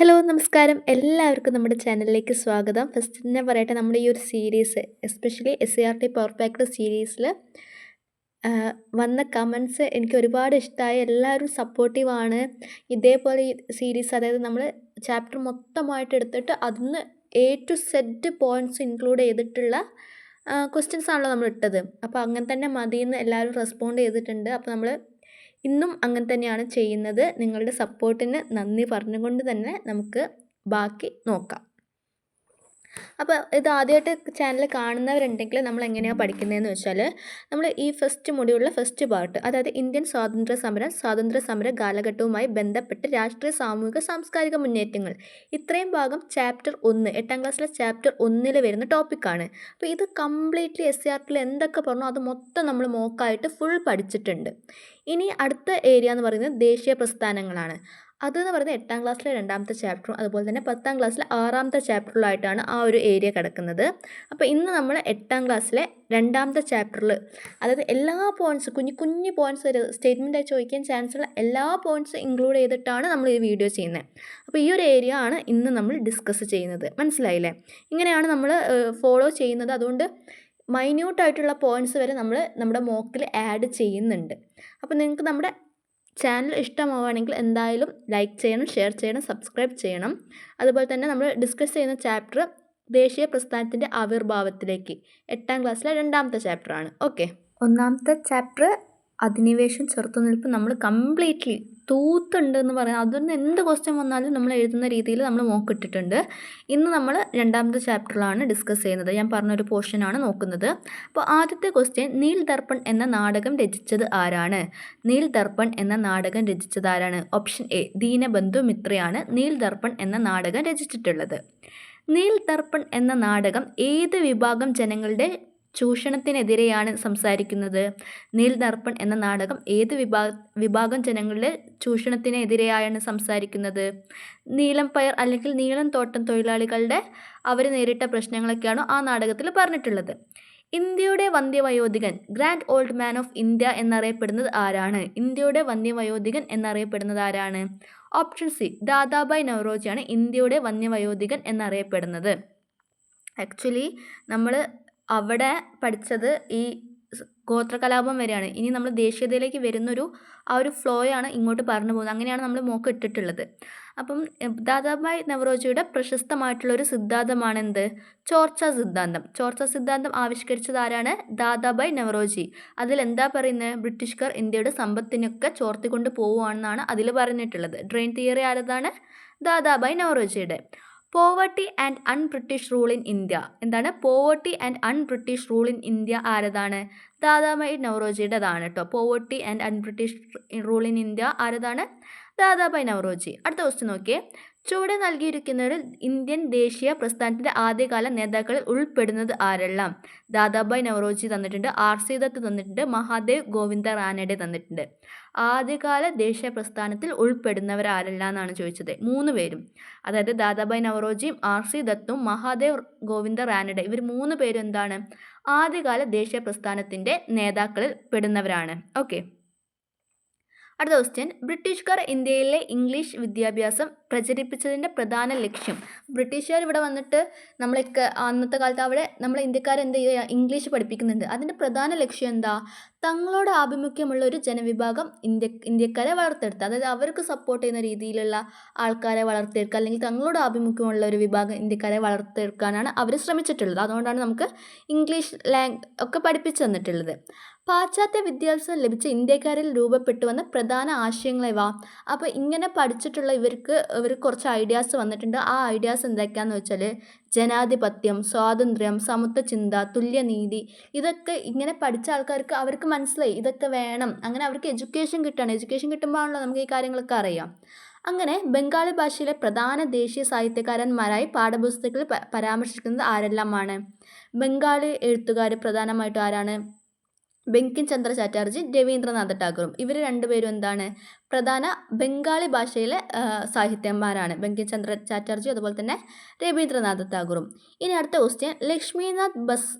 Hello നമസ്കാരം എല്ലാവർക്കും നമ്മുടെ ചാനലിലേക്ക് സ്വാഗതം. ഫസ്റ്റ് തന്നെ പറയട്ടെ, നമ്മുടെ ഈ ഒരു series especially SCRT power packed സീരീസിൽ വന്ന കമൻസ് എനിക്ക് ഒരുപാട് ഇഷ്ടമായി. എല്ലാവരും സപ്പോർട്ടീവാണ്. ഇതേപോലെ ഈ സീരീസ്, അതായത് നമ്മൾ ചാപ്റ്റർ മൊത്തമായിട്ട് എടുത്തിട്ട് അതിന്ന് A to Z points include ചെയ്തിട്ടുള്ള ക്വസ്റ്റ്യൻസ് ആണല്ലോ നമ്മൾ ഇട്ടത്. അപ്പോൾ അങ്ങനെ തന്നെ മതിയെന്ന് എല്ലാവരും റെസ്പോണ്ട് ചെയ്തിട്ടുണ്ട്. അപ്പോൾ നമ്മൾ ഇന്നും അങ്ങനെ തന്നെയാണ് ചെയ്യുന്നത്. നിങ്ങളുടെ സപ്പോർട്ടിന് നന്ദി പറഞ്ഞുകൊണ്ട് തന്നെ നമുക്ക് ബാക്കി നോക്കാം. അപ്പോൾ ഇത് ആദ്യമായിട്ട് ചാനൽ കാണുന്നവരുണ്ടെങ്കിൽ നമ്മൾ എങ്ങനെയാണ് പഠിക്കുന്നതെന്ന് വെച്ചാൽ, നമ്മൾ ഈ ഫസ്റ്റ് മൊഡ്യൂളിലെ ഫസ്റ്റ് പാർട്ട്, അതായത് ഇന്ത്യൻ സ്വാതന്ത്ര്യ സമര കാലഘട്ടവുമായി ബന്ധപ്പെട്ട് രാഷ്ട്രീയ സാമൂഹിക സാംസ്കാരിക മുന്നേറ്റങ്ങൾ, ഇത്രയും ഭാഗം ചാപ്റ്റർ 1 8ാം ക്ലാസ്സിലെ ചാപ്റ്റർ 1 വരുന്ന ടോപ്പിക്കാണ്. അപ്പോൾ ഇത് കംപ്ലീറ്റ്ലി SCRTയിൽ എന്തൊക്കെ പറഞ്ഞോ അത് മൊത്തം നമ്മൾ മോക്കായിട്ട് ഫുൾ പഠിച്ചിട്ടുണ്ട്. ഇനി അടുത്ത ഏരിയ എന്ന് പറയുന്നത് ദേശീയ പ്രസ്ഥാനങ്ങളാണ്. അതെന്ന് പറയുന്നത് 8ാം ക്ലാസ്സിലെ 2ാമത്തെ ചാപ്റ്ററും അതുപോലെ തന്നെ 10ാം ക്ലാസ്സിലെ 6ാമത്തെ ചാപ്റ്ററിലായിട്ടാണ് ആ ഒരു ഏരിയ കിടക്കുന്നത്. അപ്പോൾ ഇന്ന് നമ്മൾ 8ാം ക്ലാസ്സിലെ 2ാമത്തെ ചാപ്റ്ററിൽ, അതായത് എല്ലാ പോയിൻറ്റ്സ്, കുഞ്ഞു പോയിൻറ്റ്സ്, ഒരു സ്റ്റേറ്റ്മെൻറ്റായി ചോദിക്കാൻ ചാൻസുള്ള എല്ലാ പോയിൻറ്റ്സ് ഇൻക്ലൂഡ് ചെയ്തിട്ടാണ് നമ്മൾ ഈ വീഡിയോ ചെയ്യുന്നത്. അപ്പോൾ ഈ ഒരു ഏരിയ ആണ് ഇന്ന് നമ്മൾ ഡിസ്കസ് ചെയ്യുന്നത്. മനസ്സിലായില്ലേ? ഇങ്ങനെയാണ് നമ്മൾ ഫോളോ ചെയ്യുന്നത്. അതുകൊണ്ട് മൈന്യൂട്ടായിട്ടുള്ള പോയിൻറ്റ്സ് വരെ നമ്മൾ നമ്മുടെ മോക്കിൽ ആഡ് ചെയ്യുന്നുണ്ട്. അപ്പോൾ നിങ്ങൾക്ക് നമ്മുടെ ചാനൽ ഇഷ്ടമാവുകയാണെങ്കിൽ എന്തായാലും ലൈക്ക് ചെയ്യണം, ഷെയർ ചെയ്യണം, സബ്സ്ക്രൈബ് ചെയ്യണം. അതുപോലെ തന്നെ നമ്മൾ ഡിസ്കസ് ചെയ്യുന്ന ചാപ്റ്റർ ദേശീയ പ്രസ്ഥാനത്തിൻ്റെ ആവിർഭാവത്തിലേക്ക്, 8ാം ക്ലാസ്സിലെ 2ാമത്തെ ചാപ്റ്ററാണ്. ഓക്കെ, 1ാമത്തെ ചാപ്റ്റർ അധിനിവേശം ചെറുത്തുനിൽപ്പ് നമ്മൾ കംപ്ലീറ്റ്ലി തൂത്തുണ്ട് എന്ന് പറയാം. അതൊന്നും എന്ത് ക്വസ്റ്റ്യൻ വന്നാലും നമ്മൾ എഴുതുന്ന രീതിയിൽ നമ്മൾ മോക്കിട്ടിട്ടുണ്ട്. ഇന്ന് നമ്മൾ 2ാമത്തെ ചാപ്റ്ററിലാണ് ഡിസ്കസ് ചെയ്യുന്നത്. ഞാൻ പറഞ്ഞൊരു പോർഷനാണ് നോക്കുന്നത്. അപ്പോൾ ആദ്യത്തെ ക്വസ്റ്റ്യൻ, നീൽ ദർപ്പൺ എന്ന നാടകം രചിച്ചത് ആരാണ്? നീൽ ദർപ്പൺ എന്ന നാടകം രചിച്ചത് ആരാണ്? ഓപ്ഷൻ എ, ദീനബന്ധു മിത്രയാണ് നീൽ ദർപ്പൺ എന്ന നാടകം രചിച്ചിട്ടുള്ളത്. നീൽ ദർപ്പൺ എന്ന നാടകം ഏത് വിഭാഗം ജനങ്ങളുടെ ചൂഷണത്തിനെതിരെയാണ് സംസാരിക്കുന്നത്? നീൽ ദർപ്പൺ എന്ന നാടകം ഏത് വിഭാഗം ജനങ്ങളുടെ ചൂഷണത്തിനെതിരെയാണ് സംസാരിക്കുന്നത്? നീലം പയർ അല്ലെങ്കിൽ നീലം തോട്ടം തൊഴിലാളികളുടെ അവർ നേരിട്ട പ്രശ്നങ്ങളൊക്കെയാണ് ആ നാടകത്തിൽ പറഞ്ഞിട്ടുള്ളത്. ഇന്ത്യയുടെ വന്ധ്യവയോധികൻ, grand old man of India എന്നറിയപ്പെടുന്നത് ആരാണ്? ഇന്ത്യയുടെ വന്ധ്യവയോധികൻ എന്നറിയപ്പെടുന്നത് ആരാണ്? ഓപ്ഷൻ സി, ദാദാബായ് നവറോജിയാണ് ഇന്ത്യയുടെ വന്ധ്യവയോധികൻ എന്നറിയപ്പെടുന്നത്. ആക്ച്വലി നമ്മൾ അവിടെ പഠിച്ചത് ഈ ഗോത്രകലാപം വരെയാണ്. ഇനി നമ്മൾ ദേശീയതയിലേക്ക് വരുന്നൊരു ആ ഒരു ഫ്ലോയാണ് ഇങ്ങോട്ട് പറഞ്ഞു പോകുന്നത്. അങ്ങനെയാണ് നമ്മൾ മോക്ക് ഇട്ടിട്ടുള്ളത്. അപ്പം ദാദാബായ് നവറോജിയുടെ പ്രശസ്തമായിട്ടുള്ളൊരു സിദ്ധാന്തമാണ് എന്ത്? ചോർച്ച സിദ്ധാന്തം. ചോർച്ച സിദ്ധാന്തം ആവിഷ്കരിച്ചത് ആരാണ്? ദാദാബായ് നവറോജി. അതിലെന്താ പറയുന്നത്? ബ്രിട്ടീഷുകാർ ഇന്ത്യയുടെ സമ്പത്തിനൊക്കെ ചോർത്തിക്കൊണ്ട് പോവുകയാണെന്നാണ് അതിൽ പറഞ്ഞിട്ടുള്ളത്. ഡ്രെയിൻ തിയറി ആരതാണ്? ദാദാബായ് നവറോജിയുടെ. Poverty and un British rule in India, എന്താണ്? Poverty and un British rule in India ആരതാണ്? ദാദാബായ് നവറോജിയുടേതാണ് കേട്ടോ. Poverty and un British rule in India ആരതാണ്? ദാദാബായ് നവറോജി. അടുത്ത ക്വസ്റ്റ്യൻ നോക്കിയേ. ചുവടെ നൽകിയിരിക്കുന്നവരിൽ ഇന്ത്യൻ ദേശീയ പ്രസ്ഥാനത്തിൻ്റെ ആദ്യകാല നേതാക്കളിൽ ഉൾപ്പെടുന്നത് ആരെല്ലാം? ദാദാബായ് നവറോജി തന്നിട്ടുണ്ട്, RC ദത്ത് തന്നിട്ടുണ്ട്, മഹാദേവ് ഗോവിന്ദ റാനഡെ തന്നിട്ടുണ്ട്. ആദ്യകാല ദേശീയ പ്രസ്ഥാനത്തിൽ ഉൾപ്പെടുന്നവർ ആരെല്ലാം എന്നാണ് ചോദിച്ചത്. 3 പേരും, അതായത് ദാദാബായ് നവറോജിയും RC ദത്തും മഹാദേവ് ഗോവിന്ദ റാനഡെ, ഇവർ 3 പേരും എന്താണ്? ആദ്യകാല ദേശീയ പ്രസ്ഥാനത്തിൻ്റെ നേതാക്കളിൽ പെടുന്നവരാണ്. ഓക്കെ, അടുത്ത ക്വസ്റ്റ്യൻ, ബ്രിട്ടീഷുകാർ ഇന്ത്യയിലെ ഇംഗ്ലീഷ് വിദ്യാഭ്യാസം പ്രചരിപ്പിച്ചതിൻ്റെ പ്രധാന ലക്ഷ്യം? ബ്രിട്ടീഷുകാർ ഇവിടെ വന്നിട്ട് നമ്മളൊക്കെ അന്നത്തെ കാലത്ത് അവിടെ നമ്മളെ ഇന്ത്യക്കാർ എന്ത് ചെയ്യുക? ഇംഗ്ലീഷ് പഠിപ്പിക്കുന്നുണ്ട്. അതിൻ്റെ പ്രധാന ലക്ഷ്യം എന്താ? തങ്ങളോട് ആഭിമുഖ്യമുള്ള ഒരു ജനവിഭാഗം ഇന്ത്യക്കാരെ വളർത്തെടുക്കുക, അതായത് അവർക്ക് സപ്പോർട്ട് ചെയ്യുന്ന രീതിയിലുള്ള ആൾക്കാരെ വളർത്തിയെടുക്കുക, അല്ലെങ്കിൽ തങ്ങളോട് ആഭിമുഖ്യമുള്ള ഒരു വിഭാഗം ഇന്ത്യക്കാരെ വളർത്തിയെടുക്കാനാണ് അവർ ശ്രമിച്ചിട്ടുള്ളത്. അതുകൊണ്ടാണ് നമുക്ക് ഇംഗ്ലീഷ് ഒക്കെ പഠിപ്പിച്ചു തന്നിട്ടുള്ളത്. പാശ്ചാത്യ വിദ്യാഭ്യാസം ലഭിച്ച ഇന്ത്യക്കാരിൽ രൂപപ്പെട്ടു വന്ന പ്രധാന ആശയങ്ങളെവ? അപ്പോൾ ഇങ്ങനെ പഠിച്ചിട്ടുള്ള ഇവർ കുറച്ച് ഐഡിയാസ് വന്നിട്ടുണ്ട്. ആ ഐഡിയാസ് എന്തൊക്കെയാണെന്ന് വെച്ചാൽ, ജനാധിപത്യം, സ്വാതന്ത്ര്യം, സമത്വചിന്ത, തുല്യനീതി, ഇതൊക്കെ ഇങ്ങനെ പഠിച്ച ആൾക്കാർക്ക് അവർക്ക് മനസ്സിലായി ഇതൊക്കെ വേണം. അങ്ങനെ അവർക്ക് എഡ്യൂക്കേഷൻ കിട്ടുകയാണ്. എഡ്യൂക്കേഷൻ കിട്ടുമ്പോഴാണല്ലോ നമുക്ക് ഈ കാര്യങ്ങളൊക്കെ അറിയാം. അങ്ങനെ ബംഗാളി ഭാഷയിലെ പ്രധാന ദേശീയ സാഹിത്യകാരന്മാരായി പാഠപുസ്തകങ്ങളിൽ പരാമർശിക്കുന്നത് ആരെല്ലാമാണ്? ബംഗാളി എഴുത്തുകാർ പ്രധാനമായിട്ടും ആരാണ്? ബങ്കിം ചന്ദ്ര ചാറ്റർജി, രവീന്ദ്രനാഥ ടാഗോറും. ഇവർ രണ്ടുപേരും എന്താണ്? പ്രധാന ബംഗാളി ഭാഷയിലെ സാഹിത്യന്മാരാണ്. ബങ്കിം ചന്ദ്ര ചാറ്റർജി അതുപോലെ തന്നെ രവീന്ദ്രനാഥ ടാഗോറും. ഇനി അടുത്ത ക്വസ്റ്റ്യൻ, ലക്ഷ്മിനാഥ്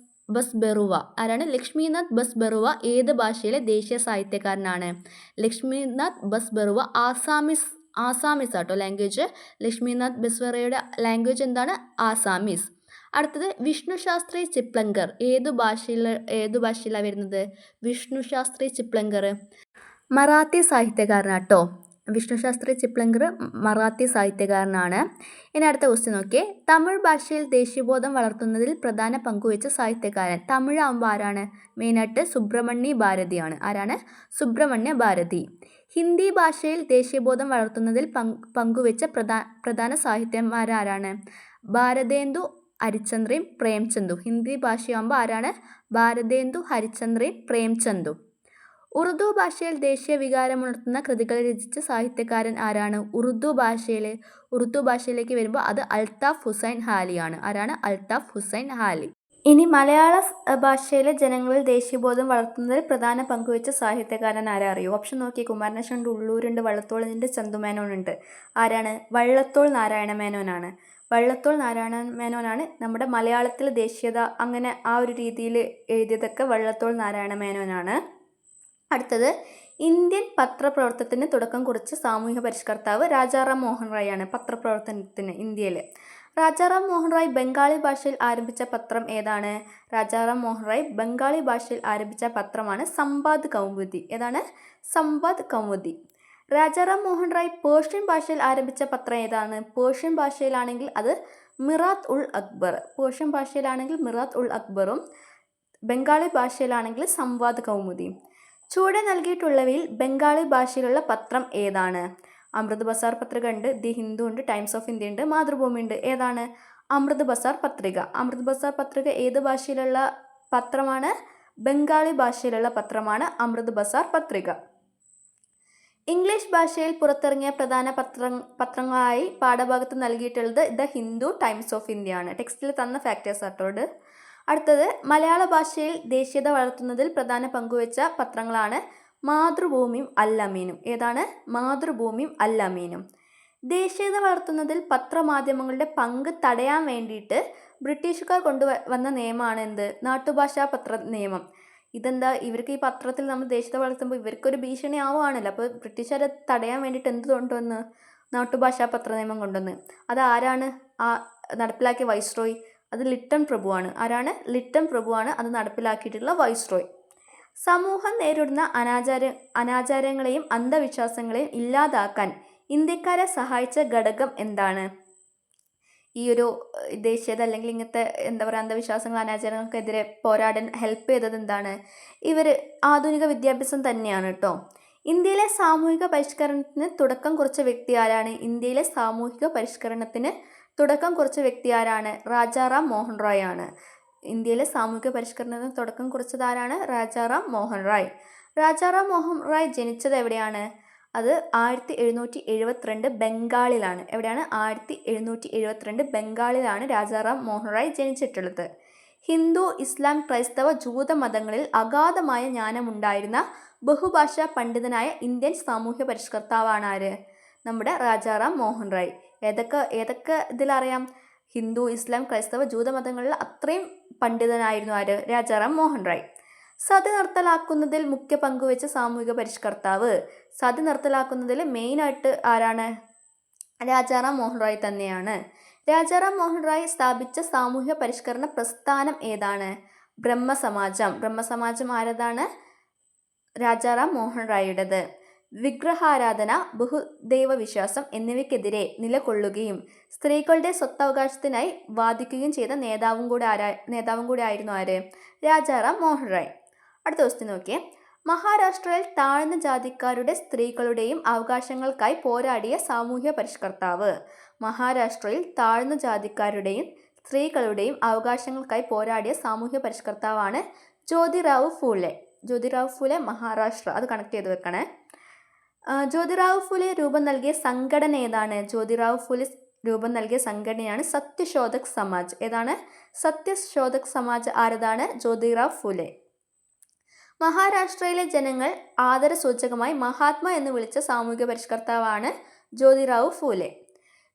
ബസ് ബറുവ ആരാണ്? ലക്ഷ്മിനാഥ് ബസ് ബറുവ ഏത് ഭാഷയിലെ ദേശീയ സാഹിത്യകാരനാണ്? ലക്ഷ്മിനാഥ് ബസ് ബറുവ ആസാമീസ് ആട്ടോ ലാംഗ്വേജ്. ലക്ഷ്മിനാഥ് ബെസ്വറയുടെ ലാംഗ്വേജ് എന്താണ്? ആസാമീസ്. അടുത്തത് വിഷ്ണു ശാസ്ത്രി ചിപ്ലങ്കർ. ഏതു ഭാഷയിലാണ് വരുന്നത്? വിഷ്ണു ശാസ്ത്രി ചിപ്ലങ്കർ മറാത്തി സാഹിത്യകാരനാട്ടോ. വിഷ്ണു ശാസ്ത്രി ചിപ്ലങ്കർ മറാത്തി സാഹിത്യകാരനാണ്. ഇനി അടുത്ത ക്വസ്റ്റ്യൻ നോക്കിയേ. തമിഴ് ഭാഷയിൽ ദേശീയബോധം വളർത്തുന്നതിൽ പ്രധാന പങ്കുവച്ച സാഹിത്യകാരൻ. തമിഴ് ആകുമ്പോൾ ആരാണ്? മെയിനായിട്ട് സുബ്രഹ്മണ്യ ഭാരതിയാണ്. ആരാണ്? സുബ്രഹ്മണ്യ ഭാരതി. ഹിന്ദി ഭാഷയിൽ ദേശീയബോധം വളർത്തുന്നതിൽ പങ്കുവച്ച പ്രധാന സാഹിത്യന്മാരാരാണ്? ഭാരതേന്ദു ഹരിചന്ദ്രയും പ്രേംചന്ദു. ഹിന്ദി ഭാഷയാകുമ്പോൾ ആരാണ്? ഭാരതേന്ദു ഹരിചന്ദ്രയും പ്രേംചന്ദു. ഉറുദു ഭാഷയിൽ ദേശീയ വികാരമുണർത്തുന്ന കൃതികൾ രചിച്ച സാഹിത്യകാരൻ ആരാണ്? ഉറുദു ഭാഷയിലേക്ക് വരുമ്പോൾ അത് അൽത്താഫ് ഹുസൈൻ ഹാലിയാണ്. ആരാണ്? അൽത്താഫ് ഹുസൈൻ ഹാലി. ഇനി മലയാള ഭാഷയിലെ ജനങ്ങളിൽ ദേശീയബോധം വളർത്തുന്നതിൽ പ്രധാന പങ്കുവച്ച സാഹിത്യകാരൻ ആരാ അറിയോ? ഓപ്ഷൻ നോക്കി. കുമാരനാശാനുണ്ട്, ഉള്ളൂരുണ്ട്, വള്ളത്തോളുണ്ട്, ചന്തുമേനോനുണ്ട്. ആരാണ്? വള്ളത്തോൾ നാരായണ മേനോനാണ്. വള്ളത്തോൾ നാരായണ മേനോനാണ് നമ്മുടെ മലയാളത്തിൽ ദേശീയത അങ്ങനെ ആ ഒരു രീതിയിൽ എഴുതിയതൊക്കെ വള്ളത്തോൾ നാരായണ മേനോനാണ്. അടുത്തത് ഇന്ത്യൻ പത്രപ്രവർത്തനത്തിന് തുടക്കം കുറിച്ച സാമൂഹിക പരിഷ്കർത്താവ് രാജാറാം മോഹൻ റായ് ആണ്. പത്രപ്രവർത്തനത്തിന് ഇന്ത്യയിൽ രാജാറാം മോഹൻ റായ് ബംഗാളി ഭാഷയിൽ ആരംഭിച്ച പത്രം ഏതാണ്? രാജാറാം മോഹൻ റായ് ബംഗാളി ഭാഷയിൽ ആരംഭിച്ച പത്രമാണ് സംവാദ് കൗമുദി. ഏതാണ്? സംവാദ് കൗമുദി. രാജാറാം മോഹൻ റായ് പേർഷ്യൻ ഭാഷയിൽ ആരംഭിച്ച പത്രം ഏതാണ്? പേർഷ്യൻ ഭാഷയിലാണെങ്കിൽ അത് മിറാത്ത് ഉൾ അക്ബർ. പേർഷ്യൻ ഭാഷയിലാണെങ്കിൽ മിറാത്ത് ഉൾ അക്ബറും ബംഗാളി ഭാഷയിലാണെങ്കിൽ സംവാദ് കൗമുദിയും. ചുവടെ നൽകിയിട്ടുള്ളവയിൽ ബംഗാളി ഭാഷയിലുള്ള പത്രം ഏതാണ്? അമൃത് ബസാർ പത്രിക ഉണ്ട്, ദി ഹിന്ദു ഉണ്ട്, ടൈംസ് ഓഫ് ഇന്ത്യ ഉണ്ട്, മാതൃഭൂമി ഉണ്ട്. ഏതാണ്? അമൃത് ബസാർ പത്രിക. അമൃത് ബസാർ പത്രിക ഏത് ഭാഷയിലുള്ള പത്രമാണ്? ബംഗാളി ഭാഷയിലുള്ള പത്രമാണ് അമൃത് ബസാർ പത്രിക. ഇംഗ്ലീഷ് ഭാഷയിൽ പുറത്തിറങ്ങിയ പ്രധാന പത്രങ്ങളായി പാഠഭാഗത്ത് നൽകിയിട്ടുള്ളത് the Hindu, times of India ആണ്. ടെക്സ്റ്റിൽ തന്ന ഫാക്ടേഴ്സ് ആട്ടോട്. അടുത്തത് മലയാള ഭാഷയിൽ ദേശീയത വളർത്തുന്നതിൽ പ്രധാന പങ്കുവച്ച പത്രങ്ങളാണ് മാതൃഭൂമിയും അൽ അമീനും. ഏതാണ്? മാതൃഭൂമിയും അൽ അമീനും. ദേശീയത വളർത്തുന്നതിൽ പത്രമാധ്യമങ്ങളുടെ പങ്ക് തടയാൻ വേണ്ടിയിട്ട് ബ്രിട്ടീഷുകാർ കൊണ്ടുവന്ന നിയമമാണ് എന്ത്? നാട്ടുഭാഷാ പത്ര നിയമം. ഇതെന്താ? ഇവർക്ക് ഈ പത്രത്തിൽ നമ്മൾ ദേശീയത വളർത്തുമ്പോൾ ഇവർക്കൊരു ഭീഷണി ആവുകയാണല്ലോ. അപ്പോൾ ബ്രിട്ടീഷുകാരെ തടയാൻ വേണ്ടിയിട്ട് എന്ത് കൊണ്ടുവന്ന്? നാട്ടുഭാഷാ പത്ര നിയമം കൊണ്ടുവന്ന്. അത് ആരാണ് നടപ്പിലാക്കിയ വൈസ്രോയ്? അത് ലിട്ടൺ പ്രഭുവാണ്. ആരാണ്? ലിട്ടൺ പ്രഭുവാണ് അത് നടപ്പിലാക്കിയിട്ടുള്ള വൈസ്രോയ്. സമൂഹം നേരിടുന്ന അനാചാരങ്ങളെയും അന്ധവിശ്വാസങ്ങളെയും ഇല്ലാതാക്കാൻ ഇന്ത്യക്കാരെ സഹായിച്ച ഘടകം എന്താണ്? ഈ ഒരു ദേശീയത അല്ലെങ്കിൽ ഇങ്ങനത്തെ എന്താ പറയുക അന്ധവിശ്വാസങ്ങൾ അനാചാരങ്ങൾക്കെതിരെ പോരാടാൻ ഹെൽപ്പ് ചെയ്തത് എന്താണ്? ഇവർ ആധുനിക വിദ്യാഭ്യാസം തന്നെയാണ് കേട്ടോ. ഇന്ത്യയിലെ സാമൂഹിക പരിഷ്കരണത്തിന് തുടക്കം കുറിച്ച വ്യക്തി ആരാണ്? ഇന്ത്യയിലെ സാമൂഹിക പരിഷ്കരണത്തിന് തുടക്കം കുറിച്ച വ്യക്തി ആരാണ്? രാജാറാം മോഹൻ റായ് ആണ്. ഇന്ത്യയിലെ സാമൂഹിക പരിഷ്കരണത്തിന് തുടക്കം കുറിച്ചത് ആരാണ്? രാജാറാം മോഹൻ റായ്. രാജാറാം മോഹൻ റായ് ജനിച്ചത് എവിടെയാണ്? അത് 1772 ബംഗാളിലാണ്. എവിടെയാണ്? 1772 ബംഗാളിലാണ് രാജാറാം മോഹൻ റായ് ജനിച്ചിട്ടുള്ളത്. ഹിന്ദു, ഇസ്ലാം, ക്രൈസ്തവ, ജൂത മതങ്ങളിൽ അഗാധമായ ജ്ഞാനമുണ്ടായിരുന്ന ബഹുഭാഷാ പണ്ഡിതനായ ഇന്ത്യൻ സാമൂഹ്യ പരിഷ്കർത്താവാണ് ആര്? നമ്മുടെ രാജാറാം മോഹൻ റായ്. ഏതൊക്കെ ഇതിലറിയാം? ഹിന്ദു, ഇസ്ലാം, ക്രൈസ്തവ, ജൂത മതങ്ങളിൽ അത്രയും പണ്ഡിതനായിരുന്നു ആര്? രാജാറാം മോഹൻ റായ്. സതി നിർത്തലാക്കുന്നതിൽ മുഖ്യ പങ്കുവെച്ച സാമൂഹിക പരിഷ്കർത്താവ്. സതി നിർത്തലാക്കുന്നതിൽ മെയിനായിട്ട് ആരാണ്? രാജാറാം മോഹൻ റായ് തന്നെയാണ്. രാജാറാം മോഹൻ റായ് സ്ഥാപിച്ച സാമൂഹ്യ പരിഷ്കരണ പ്രസ്ഥാനം ഏതാണ്? ബ്രഹ്മസമാജം. ബ്രഹ്മസമാജം ആരതാണ്? രാജാറാം മോഹൻ റായിയുടേത്. വിഗ്രഹാരാധന, ബഹുദൈവ വിശ്വാസം എന്നിവയ്ക്കെതിരെ നിലകൊള്ളുകയും സ്ത്രീകളുടെ സ്വത്തവകാശത്തിനായി വാദിക്കുകയും ചെയ്ത നേതാവും കൂടി ആയിരുന്നു ആര്? രാജാറാം മോഹൻ റായ്. അടുത്ത ക്വസ്റ്റ്യൻ നോക്കിയേ. മഹാരാഷ്ട്രയിൽ താഴ്ന്ന ജാതിക്കാരുടെ സ്ത്രീകളുടെയും അവകാശങ്ങൾക്കായി പോരാടിയ സാമൂഹ്യ പരിഷ്കർത്താവ്. മഹാരാഷ്ട്രയിൽ താഴ്ന്ന ജാതിക്കാരുടെയും സ്ത്രീകളുടെയും അവകാശങ്ങൾക്കായി പോരാടിയ സാമൂഹ്യ പരിഷ്കർത്താവാണ് ജ്യോതിറാവു ഫൂലെ. ജ്യോതിറാവു ഫൂലെ മഹാരാഷ്ട്ര. അത് കണക്ട് ചെയ്ത് വെക്കണേ. ജ്യോതിറാവു ഫൂലെ രൂപം നൽകിയ സംഘടന ഏതാണ്? ജ്യോതിറാവു ഫൂലെ രൂപം നൽകിയ സംഘടനയാണ് സത്യശോധക് സമാജ്. ഏതാണ്? സത്യശോധക് സമാജ് ആരതാണ്? ജ്യോതിറാവു ഫൂലെ. മഹാരാഷ്ട്രയിലെ ജനങ്ങൾ ആദരസൂചകമായി മഹാത്മാ എന്ന് വിളിച്ച സാമൂഹിക പരിഷ്കർത്താവാണ് ജ്യോതിറാവു ഫൂലെ.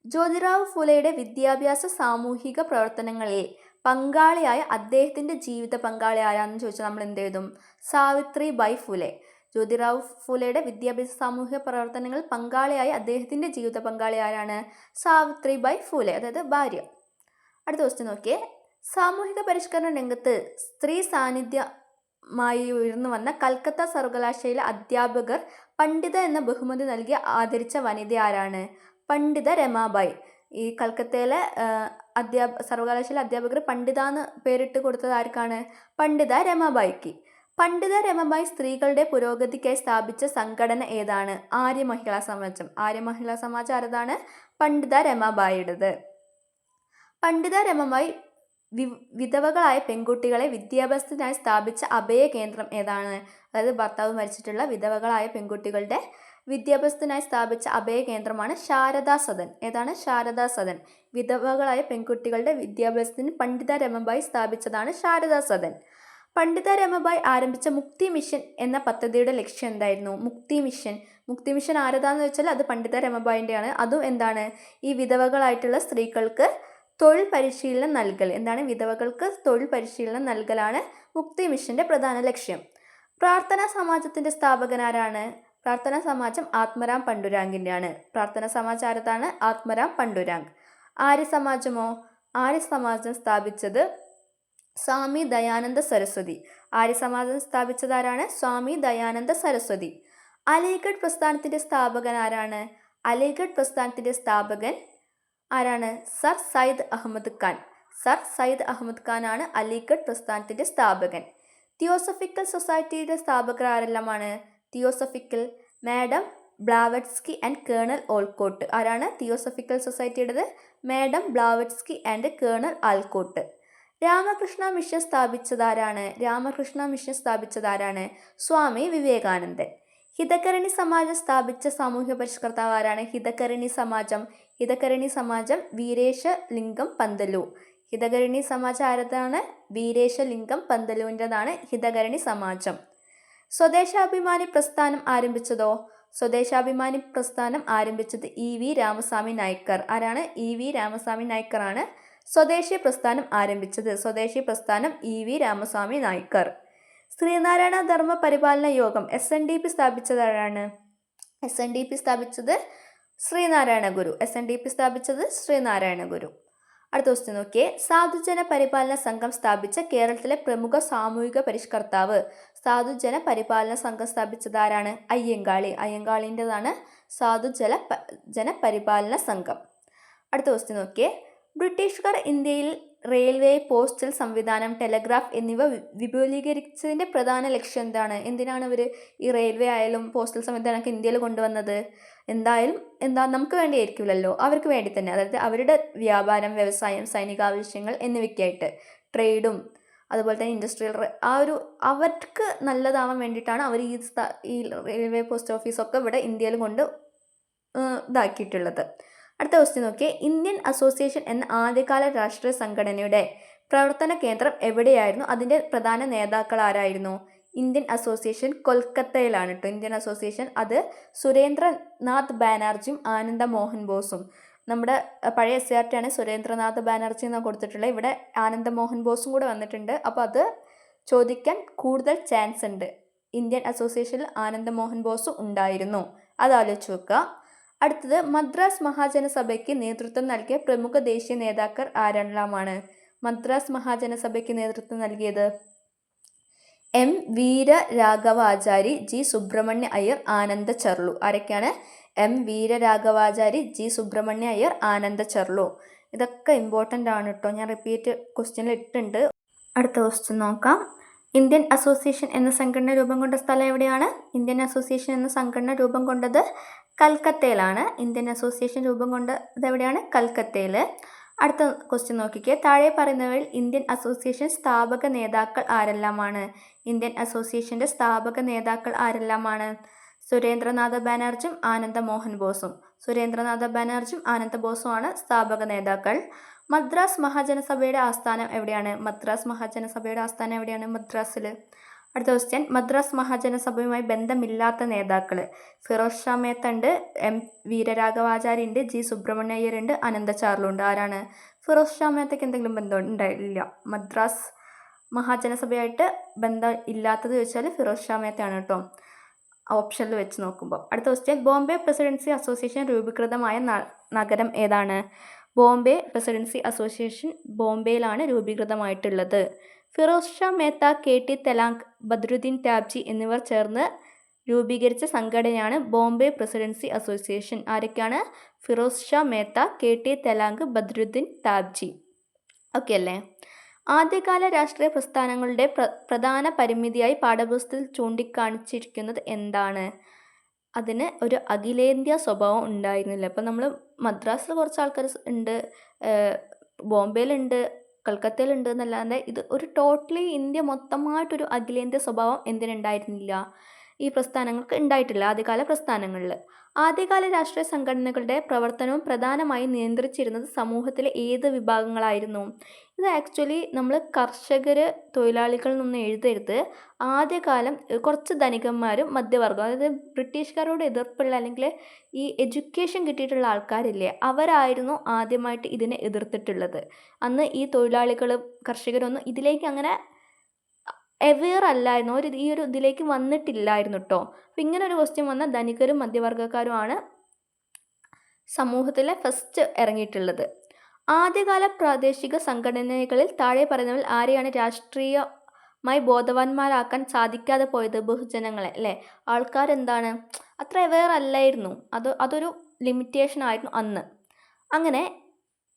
ജ്യോതിറാവു ഫൂലെയുടെ വിദ്യാഭ്യാസ സാമൂഹിക പ്രവർത്തനങ്ങളിൽ പങ്കാളിയായ അദ്ദേഹത്തിൻ്റെ ജീവിത പങ്കാളി ആരാണെന്ന് ചോദിച്ചാൽ നമ്മൾ എന്ത് എഴുതും? സാവിത്രി ബായ് ഫൂലെ. ജ്യോതിറാവു ഫുലെയുടെ വിദ്യാഭ്യാസ സാമൂഹിക പ്രവർത്തനങ്ങളിൽ പങ്കാളിയായ അദ്ദേഹത്തിൻ്റെ ജീവിത പങ്കാളി ആരാണ്? സാവിത്രിബായി ഫുലെ, അതായത് ഭാര്യ. അടുത്ത ക്വസ്റ്റ്യൻ നോക്കിയേ. സാമൂഹിക പരിഷ്കരണ രംഗത്ത് സ്ത്രീ സാന്നിധ്യമായി ഉയർന്നു വന്ന കൽക്കത്ത സർവകലാശാലയിലെ അധ്യാപകർ പണ്ഡിത എന്ന ബഹുമതി നൽകി ആദരിച്ച വനിത ആരാണ്? പണ്ഡിത രമാബായി. ഈ കൽക്കത്തയിലെ സർവകലാശാല അധ്യാപകർ പണ്ഡിത എന്ന് പേരിട്ട് കൊടുത്തത് ആർക്കാണ്? പണ്ഡിത രമാബായിക്ക്. പണ്ഡിത രമാബായി സ്ത്രീകളുടെ പുരോഗതിക്കായി സ്ഥാപിച്ച സംഘടന ഏതാണ്? ആര്യ മഹിളാ സമാജം. ആര്യ മഹിളാ സമാജം ആരതാണ്? പണ്ഡിത രമാബായിയുടേത്. പണ്ഡിത രമാബായി വിധവകളായ പെൺകുട്ടികളെ വിദ്യാഭ്യാസത്തിനായി സ്ഥാപിച്ച അഭയ കേന്ദ്രം ഏതാണ്? അതായത് ഭർത്താവ് മരിച്ചിട്ടുള്ള വിധവകളായ പെൺകുട്ടികളുടെ വിദ്യാഭ്യാസത്തിനായി സ്ഥാപിച്ച അഭയ കേന്ദ്രമാണ് ശാരദാ സദൻ. ഏതാണ്? ശാരദാ സദൻ. വിധവകളായ പെൺകുട്ടികളുടെ വിദ്യാഭ്യാസത്തിന് പണ്ഡിത രമാബായി സ്ഥാപിച്ചതാണ് ശാരദാ സദൻ. പണ്ഡിത രമാബായി ആരംഭിച്ച മുക്തി മിഷൻ എന്ന പദ്ധതിയുടെ ലക്ഷ്യം എന്തായിരുന്നു? മുക്തി മിഷൻ. മുക്തി മിഷൻ ആരതാന്ന് വെച്ചാൽ അത് പണ്ഡിത രമാബായിൻ്റെയാണ്. അതും എന്താണ്? ഈ വിധവകളായിട്ടുള്ള സ്ത്രീകൾക്ക് തൊഴിൽ പരിശീലനം നൽകൽ. എന്താണ്? വിധവകൾക്ക് തൊഴിൽ പരിശീലനം നൽകലാണ് മുക്തി മിഷന്റെ പ്രധാന ലക്ഷ്യം. പ്രാർത്ഥനാ സമാജത്തിന്റെ സ്ഥാപകനാരാണ്? പ്രാർത്ഥനാ സമാജം ആത്മരാം പണ്ഡുരാങ്കിൻ്റെയാണ്. പ്രാർത്ഥനാ സമാജം ആരതാണ്? ആത്മരാം പണ്ഡുരാങ്ക്. ആര്യ സമാജമോ? ആര്യ സമാജം സ്ഥാപിച്ചത് സ്വാമി ദയാനന്ദ സരസ്വതി. ആര്യ സമാജം സ്ഥാപിച്ചതാരാണ്? സ്വാമി ദയാനന്ദ സരസ്വതി. അലിഗഡ് പ്രസ്ഥാനത്തിന്റെ സ്ഥാപകൻ ആരാണ്? അലിഗഡ് പ്രസ്ഥാനത്തിന്റെ സ്ഥാപകൻ ആരാണ്? സർ സയ്യിദ് അഹമ്മദ് ഖാൻ. സർ സയ്യിദ് അഹമ്മദ് ഖാൻ ആണ് അലിഗഡ് പ്രസ്ഥാനത്തിന്റെ സ്ഥാപകൻ. തിയോസഫിക്കൽ സൊസൈറ്റിയുടെ സ്ഥാപകർ ആരെല്ലാമാണ്? Theosophical Madam Blavatsky and Colonel Olcott. ആരാണ് തിയോസഫിക്കൽ സൊസൈറ്റിയുടേത്? Madam Blavatsky and Colonel Olcott. Ramakrishna mission സ്ഥാപിച്ചതാരാണ്? രാമകൃഷ്ണ മിഷൻ സ്ഥാപിച്ചതാരാണ്? സ്വാമി വിവേകാനന്ദൻ. ഹിതകരണി സമാജം സ്ഥാപിച്ച സാമൂഹ്യ പരിഷ്കർത്താവ് ആരാണ്? ഹിതകരണി സമാജം. ഹിതകരണി സമാജം വീരേശലിംഗം പന്തലു. ഹിതകരണി സമാജം ആരതാണ്? വീരേശലിംഗം പന്തലുവിൻ്റെതാണ് ഹിതകരണി സമാജം. സ്വദേശാഭിമാനി പ്രസ്ഥാനം ആരംഭിച്ചതോ? സ്വദേശാഭിമാനി പ്രസ്ഥാനം ആരംഭിച്ചത് ഇ.വി. രാമസ്വാമി നായ്ക്കർ. ആരാണ്? ഇ.വി. രാമസ്വാമി നായ്ക്കർ ആണ് സ്വദേശി പ്രസ്ഥാനം ആരംഭിച്ചത്. സ്വദേശി പ്രസ്ഥാനം ഇ.വി. രാമസ്വാമി നായ്ക്കർ. ശ്രീനാരായണ ധർമ്മ പരിപാലന യോഗം SNDP സ്ഥാപിച്ചതാരാണ്? SNDP സ്ഥാപിച്ചത് ശ്രീനാരായണ ഗുരു. SNDP സ്ഥാപിച്ചത് ശ്രീനാരായണ ഗുരു. അടുത്ത ക്വസ്റ്റ്യൻ നോക്കിയേ. സാധുജന പരിപാലന സംഘം സ്ഥാപിച്ച കേരളത്തിലെ പ്രമുഖ സാമൂഹിക പരിഷ്കർത്താവ്. സാധുജന പരിപാലന സംഘം സ്ഥാപിച്ചതാരാണ്? അയ്യങ്കാളി. അയ്യങ്കാളിൻ്റെതാണ് ജന പരിപാലന സംഘം. അടുത്ത ക്വസ്റ്റ്യൻ നോക്കിയേ. ബ്രിട്ടീഷുകാർ ഇന്ത്യയിൽ റെയിൽവേ, പോസ്റ്റൽ സംവിധാനം, ടെലഗ്രാഫ് എന്നിവ വിപുലീകരിച്ചതിൻ്റെ പ്രധാന ലക്ഷ്യം എന്താണ്? എന്തിനാണ് ഇവർ ഈ റെയിൽവേ ആയാലും പോസ്റ്റൽ സംവിധാനമൊക്കെ ഇന്ത്യയിൽ കൊണ്ടുവന്നത്? എന്താ നമുക്ക് വേണ്ടിയായിരിക്കില്ലല്ലോ, അവർക്ക് വേണ്ടി തന്നെ. അതായത് അവരുടെ വ്യാപാരം, വ്യവസായം, സൈനികാവശ്യങ്ങൾ എന്നിവയ്ക്കായിട്ട്, ട്രേഡും അതുപോലെ തന്നെ ഇൻഡസ്ട്രിയൽ അവർക്ക് നല്ലതാവാൻ വേണ്ടിയിട്ടാണ് അവർ ഈ റെയിൽവേ, പോസ്റ്റ് ഓഫീസൊക്കെ ഇവിടെ ഇന്ത്യയിൽ കൊണ്ട് ഇതാക്കിയിട്ടുള്ളത്. അടുത്ത ക്വസ്റ്റ്യൻ നോക്കിയേ. ഇന്ത്യൻ അസോസിയേഷൻ എന്ന ആദ്യകാല രാഷ്ട്രീയ സംഘടനയുടെ പ്രവർത്തന കേന്ദ്രം എവിടെയായിരുന്നു? അതിൻ്റെ പ്രധാന നേതാക്കൾ ആരായിരുന്നു? ഇന്ത്യൻ അസോസിയേഷൻ കൊൽക്കത്തയിലാണ് കേട്ടോ. ഇന്ത്യൻ അസോസിയേഷൻ അത് സുരേന്ദ്രനാഥ് ബാനർജിയും ആനന്ദ മോഹൻ ബോസും. നമ്മുടെ പഴയ SCRT ആണ് സുരേന്ദ്രനാഥ് ബാനർജി എന്നാണ് കൊടുത്തിട്ടുള്ളത്. ഇവിടെ ആനന്ദ മോഹൻ ബോസും കൂടെ വന്നിട്ടുണ്ട്. അപ്പോൾ അത് ചോദിക്കാൻ കൂടുതൽ ചാൻസ് ഉണ്ട്. ഇന്ത്യൻ അസോസിയേഷനിൽ ആനന്ദ മോഹൻ ബോസും ഉണ്ടായിരുന്നു. അത് ആലോചിച്ച് വെക്കുക. അടുത്തത് മദ്രാസ് മഹാജനസഭയ്ക്ക് നേതൃത്വം നൽകിയ പ്രമുഖ ദേശീയ നേതാക്കൾ ആരെല്ലാമാണ്? മദ്രാസ് മഹാജനസഭയ്ക്ക് നേതൃത്വം നൽകിയത് M. വീരരാഘവാചാരി, G. സുബ്രഹ്മണ്യ അയ്യർ, ആനന്ദ ചർലു. ആരൊക്കെയാണ്? M. വീരരാഘവാചാരി, G. സുബ്രഹ്മണ്യ അയ്യർ, ആനന്ദ ചർലു. ഇതൊക്കെ ഇമ്പോർട്ടൻ്റ് ആണ് കേട്ടോ. ഞാൻ റിപ്പീറ്റ് ക്വസ്റ്റ്യനിൽ ഇട്ടുണ്ട്. അടുത്ത ക്വസ്റ്റ്യൻ നോക്കാം. ഇന്ത്യൻ അസോസിയേഷൻ എന്ന സംഘടന രൂപം കൊണ്ട സ്ഥലം എവിടെയാണ്? ഇന്ത്യൻ അസോസിയേഷൻ എന്ന സംഘടന രൂപം കൊണ്ടത് കൽക്കത്തയിലാണ്. ഇന്ത്യൻ അസോസിയേഷൻ രൂപം കൊണ്ടത് എവിടെയാണ്? കൽക്കത്തയിൽ. അടുത്ത ക്വസ്റ്റ്യൻ നോക്കിക്കേ. താഴെ പറയുന്നവയിൽ ഇന്ത്യൻ അസോസിയേഷൻ സ്ഥാപക നേതാക്കൾ ആരെല്ലാമാണ്? ഇന്ത്യൻ അസോസിയേഷൻ്റെ സ്ഥാപക നേതാക്കൾ ആരെല്ലാമാണ്? സുരേന്ദ്രനാഥ ബാനർജിയും ആനന്ദ മോഹൻ ബോസും. സുരേന്ദ്രനാഥ ബാനർജിയും ആനന്ദ ബോസുമാണ് സ്ഥാപക നേതാക്കൾ. മദ്രാസ് മഹാജനസഭയുടെ ആസ്ഥാനം എവിടെയാണ്? മദ്രാസ് മഹാജനസഭയുടെ ആസ്ഥാനം എവിടെയാണ്? മദ്രാസിൽ. അടുത്ത ക്വസ്റ്റ്യൻ. മദ്രാസ് മഹാജനസഭയുമായി ബന്ധമില്ലാത്ത നേതാക്കൾ. ഫിറോസ് ഷാ മേത്ത ഉണ്ട്, M. വീരരാഘവാചാരി ഉണ്ട്, G. സുബ്രഹ്മണ്യ അയ്യർ ഉണ്ട്, ആനന്ദ ചാർലു ഉണ്ട്. ആരാണ്? ഫിറോസ് ഷാ മേത്തയ്ക്ക് എന്തെങ്കിലും ബന്ധം ഉണ്ടായില്ല. മദ്രാസ് മഹാജനസഭയായിട്ട് ബന്ധം ഇല്ലാത്തത് ചോദിച്ചാൽ ഫിറോസ് ഷാ മേത്തയാണ് കേട്ടോ. ഓപ്ഷനിൽ വെച്ച് നോക്കുമ്പോൾ. അടുത്ത ക്വസ്റ്റ്യൻ, ബോംബെ പ്രസിഡൻസി അസോസിയേഷൻ രൂപീകൃതമായ നഗരം ഏതാണ്? ബോംബെ പ്രസിഡൻസി അസോസിയേഷൻ ബോംബെയിലാണ് രൂപീകൃതമായിട്ടുള്ളത്. ഫിറോസ് ഷാ മേത്ത, KT തെലാങ്ക്, ബദ്രുദ്ദീൻ ടാബ്ജി എന്നിവർ ചേർന്ന് രൂപീകരിച്ച സംഘടനയാണ് ബോംബെ പ്രസിഡൻസി അസോസിയേഷൻ. ആരൊക്കെയാണ്? ഫിറോസ് ഷാ മേത്ത, KT തെലാങ്ക്, ബദ്രുദ്ദീൻ ടാബ്ജി. ഓക്കെ അല്ലേ? ആദ്യകാല രാഷ്ട്രീയ പ്രസ്ഥാനങ്ങളുടെ പ്രധാന പരിമിതിയായി പാഠപുസ്തകത്തിൽ ചൂണ്ടിക്കാണിച്ചിരിക്കുന്നത് എന്താണ്? അതിന് ഒരു അഖിലേന്ത്യാ സ്വഭാവം ഉണ്ടായിരുന്നില്ല. അപ്പം നമ്മൾ മദ്രാസിൽ കുറച്ച് ആൾക്കാർ ഉണ്ട്, ബോംബെയിലുണ്ട്, കൽക്കത്തയിലുണ്ട് എന്നല്ലാതെ ഇത് ഒരു ടോട്ടലി ഇന്ത്യ മൊത്തമായിട്ടൊരു അഖിലേന്ത്യാ സ്വഭാവം എന്തിനുണ്ടായിരുന്നില്ല? ഈ പ്രസ്ഥാനങ്ങൾക്ക് ഉണ്ടായിട്ടില്ല ആദ്യകാല പ്രസ്ഥാനങ്ങളിൽ. ആദ്യകാല രാഷ്ട്രീയ സംഘടനകളുടെ പ്രവർത്തനവും പ്രധാനമായും നിയന്ത്രിച്ചിരുന്നത് സമൂഹത്തിലെ ഏത് വിഭാഗങ്ങളായിരുന്നു? ഇത് ആക്ച്വലി നമ്മൾ കർഷകർ, തൊഴിലാളികളിൽ നിന്ന് എഴുതരുത്. ആദ്യകാലം കുറച്ച് ധനികന്മാരും മധ്യവർഗം, അതായത് ബ്രിട്ടീഷുകാരോട് എതിർപ്പുള്ള അല്ലെങ്കിൽ ഈ എഡ്യൂക്കേഷൻ കിട്ടിയിട്ടുള്ള ആൾക്കാരില്ലേ, അവരായിരുന്നു ആദ്യമായിട്ട് ഇതിനെ എതിർത്തിട്ടുള്ളത്. അന്ന് ഈ തൊഴിലാളികളും കർഷകരൊന്നും ഇതിലേക്ക് അങ്ങനെ അവെയർ അല്ലായിരുന്നു, ഈ ഒരു ഇതിലേക്ക് വന്നിട്ടില്ലായിരുന്നു കേട്ടോ. അപ്പം ഇങ്ങനെ ഒരു ക്വസ്റ്റ്യൻ വന്നാൽ ധനികരും മധ്യവർഗക്കാരുമാണ് സമൂഹത്തിലെ ഫസ്റ്റ് ഇറങ്ങിയിട്ടുള്ളത്. ആദ്യകാല പ്രാദേശിക സംഘടനകളിൽ താഴെ പറയുന്നവരിൽ ആരെയാണ് രാഷ്ട്രീയമായി ബോധവാന്മാരാക്കാൻ സാധിക്കാതെ പോയത്? ബഹുജനങ്ങളെ അല്ലേ? ആൾക്കാരെന്താണ് അത്ര അവെയർ അല്ലായിരുന്നു, അതൊരു ലിമിറ്റേഷൻ ആയിരുന്നു അന്ന്.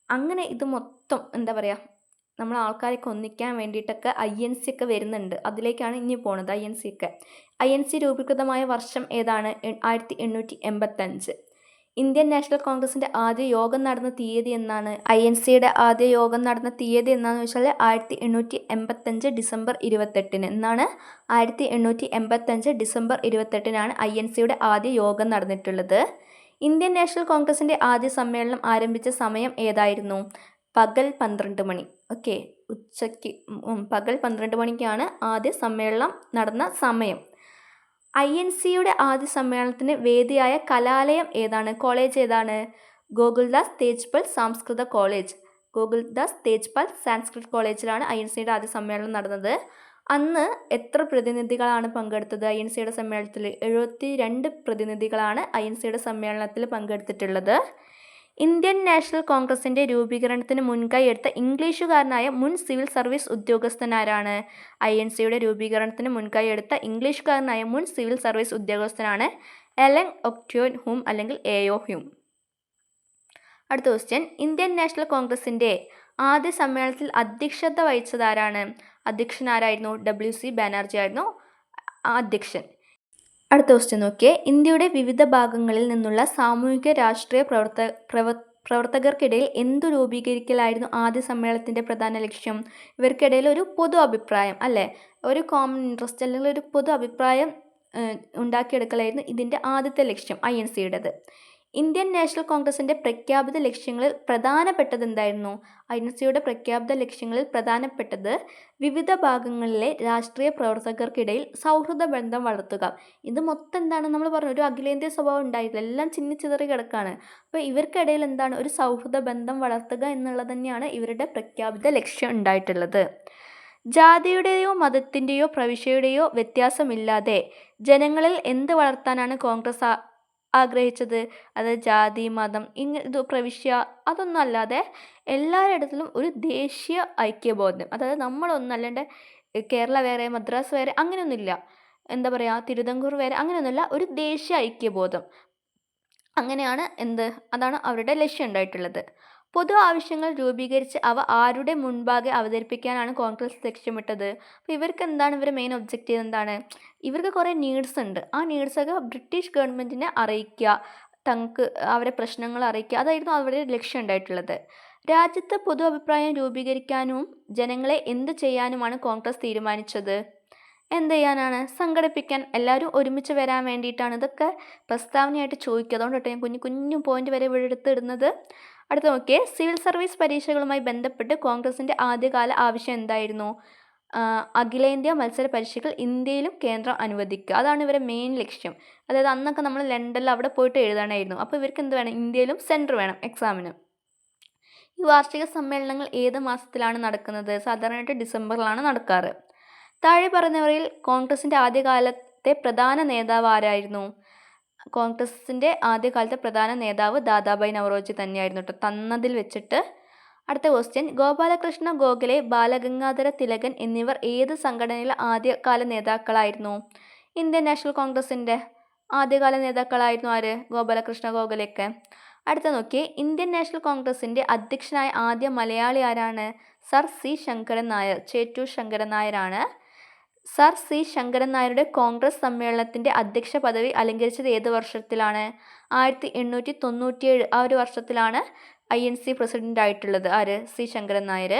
അങ്ങനെ ഇത് മൊത്തം എന്താ പറയുക, നമ്മൾ ആൾക്കാരെയൊക്കെ ഒന്നിക്കാൻ വേണ്ടിയിട്ടൊക്കെ INC ഒക്കെ വരുന്നുണ്ട്. അതിലേക്കാണ് ഇനി പോണത്. INC രൂപീകൃതമായ വർഷം ഏതാണ്? 1885. ഇന്ത്യൻ നാഷണൽ കോൺഗ്രസിൻ്റെ ആദ്യ യോഗം നടന്ന തീയതി എന്നാണ്? INCയുടെ ആദ്യ യോഗം നടന്ന തീയതി എന്നാന്ന് വെച്ചാൽ 1885 ഡിസംബർ 28-ന്. എന്നാണ്? 1885 ഡിസംബർ 28-നാണ് INCയുടെ ആദ്യ യോഗം നടന്നിട്ടുള്ളത്. ഇന്ത്യൻ നാഷണൽ കോൺഗ്രസിൻ്റെ ആദ്യ സമ്മേളനം ആരംഭിച്ച സമയം ഏതായിരുന്നു? പകൽ 12 മണി. ഓക്കെ, ഉച്ചയ്ക്ക് പകൽ 12 മണിക്കാണ് ആദ്യ സമ്മേളനം നടന്ന സമയം. INCയുടെ ആദ്യ സമ്മേളനത്തിന് വേദിയായ കലാലയം ഏതാണ്? കോളേജ് ഏതാണ്? ഗോകുൽദാസ് തേജ്പാൽ സംസ്കൃത കോളേജ്. ഗോകുൽദാസ് തേജ്പാൽ സംസ്കൃത് കോളേജിലാണ് INCയുടെ ആദ്യ സമ്മേളനം നടന്നത്. അന്ന് എത്ര പ്രതിനിധികളാണ് പങ്കെടുത്തത് INCയുടെ സമ്മേളനത്തിൽ? 72 പ്രതിനിധികളാണ് INCയുടെ സമ്മേളനത്തിൽ പങ്കെടുത്തിട്ടുള്ളത്. ഇന്ത്യൻ നാഷണൽ കോൺഗ്രസിൻ്റെ രൂപീകരണത്തിന് മുൻകൈ എടുത്ത ഇംഗ്ലീഷുകാരനായ മുൻ സിവിൽ സർവീസ് ഉദ്യോഗസ്ഥനാരാണ്? INCയുടെ രൂപീകരണത്തിന് മുൻകൈ എടുത്ത ഇംഗ്ലീഷുകാരനായ മുൻ സിവിൽ സർവീസ് ഉദ്യോഗസ്ഥനാണ് എലൻ ഒക്ടോൺ ഹ്യൂം അല്ലെങ്കിൽ AO ഹ്യൂം. അടുത്ത ക്വസ്റ്റ്യൻ, ഇന്ത്യൻ നാഷണൽ കോൺഗ്രസിൻ്റെ ആദ്യ സമ്മേളനത്തിൽ അധ്യക്ഷത വഹിച്ചതാരാണ്? അധ്യക്ഷനാരായിരുന്നു? WC ബാനർജി ആയിരുന്നു അധ്യക്ഷൻ. അടുത്ത ക്വസ്റ്റ്യൻ നോക്കിയേ, ഇന്ത്യയുടെ വിവിധ ഭാഗങ്ങളിൽ നിന്നുള്ള സാമൂഹിക രാഷ്ട്രീയ പ്രവർത്തകർക്കിടയിൽ എന്തു രൂപീകരിക്കലായിരുന്നു ആദ്യ സമ്മേളനത്തിൻ്റെ പ്രധാന ലക്ഷ്യം? ഇവർക്കിടയിൽ ഒരു പൊതു അഭിപ്രായം അല്ലേ, ഒരു കോമൺ ഇൻട്രസ്റ്റ് അല്ലെങ്കിൽ ഒരു പൊതു അഭിപ്രായം ഉണ്ടാക്കിയെടുക്കലായിരുന്നു ഇതിൻ്റെ ആദ്യത്തെ ലക്ഷ്യം INCയുടേത്. ഇന്ത്യൻ നാഷണൽ കോൺഗ്രസിൻ്റെ പ്രഖ്യാപിത ലക്ഷ്യങ്ങളിൽ പ്രധാനപ്പെട്ടത് എന്തായിരുന്നു? INCയുടെ പ്രഖ്യാപിത ലക്ഷ്യങ്ങളിൽ പ്രധാനപ്പെട്ടത് വിവിധ ഭാഗങ്ങളിലെ രാഷ്ട്രീയ പ്രവർത്തകർക്കിടയിൽ സൗഹൃദ ബന്ധം വളർത്തുക. ഇത് മൊത്തം എന്താണ് നമ്മൾ പറഞ്ഞു, ഒരു അഖിലേന്ത്യാ സ്വഭാവം ഉണ്ടായിട്ടില്ല, എല്ലാം ചിന്നിച്ചിതറി കിടക്കുകയാണ്. അപ്പോൾ ഇവർക്കിടയിൽ എന്താണ്, ഒരു സൗഹൃദ ബന്ധം വളർത്തുക എന്നുള്ളത് തന്നെയാണ് ഇവരുടെ പ്രഖ്യാപിത ലക്ഷ്യം ഉണ്ടായിട്ടുള്ളത്. ജാതിയുടെയോ മതത്തിൻ്റെയോ പ്രവിശ്യയുടെയോ വ്യത്യാസമില്ലാതെ ജനങ്ങളിൽ എന്ത് വളർത്താനാണ് കോൺഗ്രസ് ആഗ്രഹിച്ചത്? അത് ജാതി, മതം, ഇത് പ്രവിശ്യ അതൊന്നും അല്ലാതെ എല്ലായിടത്തിലും ഒരു ദേശീയ ഐക്യബോധം. അതായത് നമ്മളൊന്നല്ലാണ്ട് കേരള വേറെ, മദ്രാസ് വേറെ അങ്ങനെയൊന്നുമില്ല, എന്താ പറയുക, തിരുവിതാംകൂർ വേറെ അങ്ങനെയൊന്നുമില്ല, ഒരു ദേശീയ ഐക്യബോധം. അങ്ങനെയാണ് അതാണ് അവരുടെ ലക്ഷ്യം ഉണ്ടായിട്ടുള്ളത്. പൊതു ആവശ്യങ്ങൾ രൂപീകരിച്ച് അവ ആരുടെ മുൻപാകെ അവതരിപ്പിക്കാനാണ് കോൺഗ്രസ് ലക്ഷ്യമിട്ടത്? അപ്പോൾ ഇവർക്ക് എന്താണ്, ഇവരുടെ മെയിൻ ഒബ്ജക്റ്റീവ് എന്താണ്? ഇവർക്ക് കുറേ നീഡ്സ് ഉണ്ട്. ആ നീഡ്സൊക്കെ ബ്രിട്ടീഷ് ഗവൺമെൻറ്റിനെ അറിയിക്കുക, തങ്ങൾക്ക് അവരെ പ്രശ്നങ്ങൾ അറിയിക്കുക, അതായിരുന്നു അവരുടെ ലക്ഷ്യം ഉണ്ടായിട്ടുള്ളത്. രാജ്യത്ത് പൊതു അഭിപ്രായം രൂപീകരിക്കാനും ജനങ്ങളെ എന്ത് ചെയ്യാനുമാണ് കോൺഗ്രസ് തീരുമാനിച്ചത്? എന്ത് ചെയ്യാനാണ്? സംഘടിപ്പിക്കാൻ, എല്ലാവരും ഒരുമിച്ച് വരാൻ വേണ്ടിയിട്ടാണ്. ഇതൊക്കെ പ്രസ്താവനയായിട്ട് ചോദിക്കുക, അതുകൊണ്ടിട്ട് ഞാൻ കുഞ്ഞു പോയിന്റ് വരെ ഇവിടെ എടുത്തിടുന്നത്. അടുത്ത നോക്കിയേ, സിവിൽ സർവീസ് പരീക്ഷകളുമായി ബന്ധപ്പെട്ട് കോൺഗ്രസിൻ്റെ ആദ്യകാല ആവശ്യം എന്തായിരുന്നു? അഖിലേന്ത്യാ മത്സര പരീക്ഷകൾ ഇന്ത്യയിലും കേന്ദ്രം അനുവദിക്കുക. അതാണ് ഇവരുടെ മെയിൻ ലക്ഷ്യം. അതായത് അന്നൊക്കെ നമ്മൾ ലണ്ടനിൽ അവിടെ പോയിട്ട് എഴുതണമായിരുന്നു. അപ്പോൾ ഇവർക്ക് എന്ത് വേണം? ഇന്ത്യയിലും സെൻറ്റർ വേണം എക്സാമിന്. ഈ വാർഷിക സമ്മേളനങ്ങൾ ഏത് മാസത്തിലാണ് നടക്കുന്നത്? സാധാരണയായിട്ട് ഡിസംബറിലാണ് നടക്കാറ്. താഴെ പറഞ്ഞവരിൽ കോൺഗ്രസിൻ്റെ ആദ്യകാലത്തെ പ്രധാന നേതാവ് ആരായിരുന്നു? കോൺഗ്രസിൻ്റെ ആദ്യകാലത്തെ പ്രധാന നേതാവ് ദാദാഭായ് നവറോജി തന്നെയായിരുന്നു കേട്ടോ, തന്നതിൽ വെച്ചിട്ട്. അടുത്ത ക്വസ്റ്റ്യൻ, ഗോപാലകൃഷ്ണ ഗോഖലെ, ബാലഗംഗാധര തിലകൻ എന്നിവർ ഏത് സംഘടനയിലെ ആദ്യകാല നേതാക്കളായിരുന്നു? ഇന്ത്യൻ നാഷണൽ കോൺഗ്രസിൻ്റെ ആദ്യകാല നേതാക്കളായിരുന്നു ആര്? ഗോപാലകൃഷ്ണ ഗോഖലെയൊക്കെ. അടുത്ത നോക്കിയേ, ഇന്ത്യൻ നാഷണൽ കോൺഗ്രസിൻ്റെ അധ്യക്ഷനായ ആദ്യ മലയാളി ആരാണ്? Sir C Sankaran Nair. ചേറ്റൂർ ശങ്കരൻ നായരാണ്. സർ സി ശങ്കരൻ നായരുടെ കോൺഗ്രസ് സമ്മേളനത്തിൻ്റെ അധ്യക്ഷ പദവി അലങ്കരിച്ചത് ഏത് വർഷത്തിലാണ്? 1897. ആ ഒരു വർഷത്തിലാണ് INC പ്രസിഡന്റ് ആയിട്ടുള്ളത് ആര്? സി ശങ്കരൻ നായർ.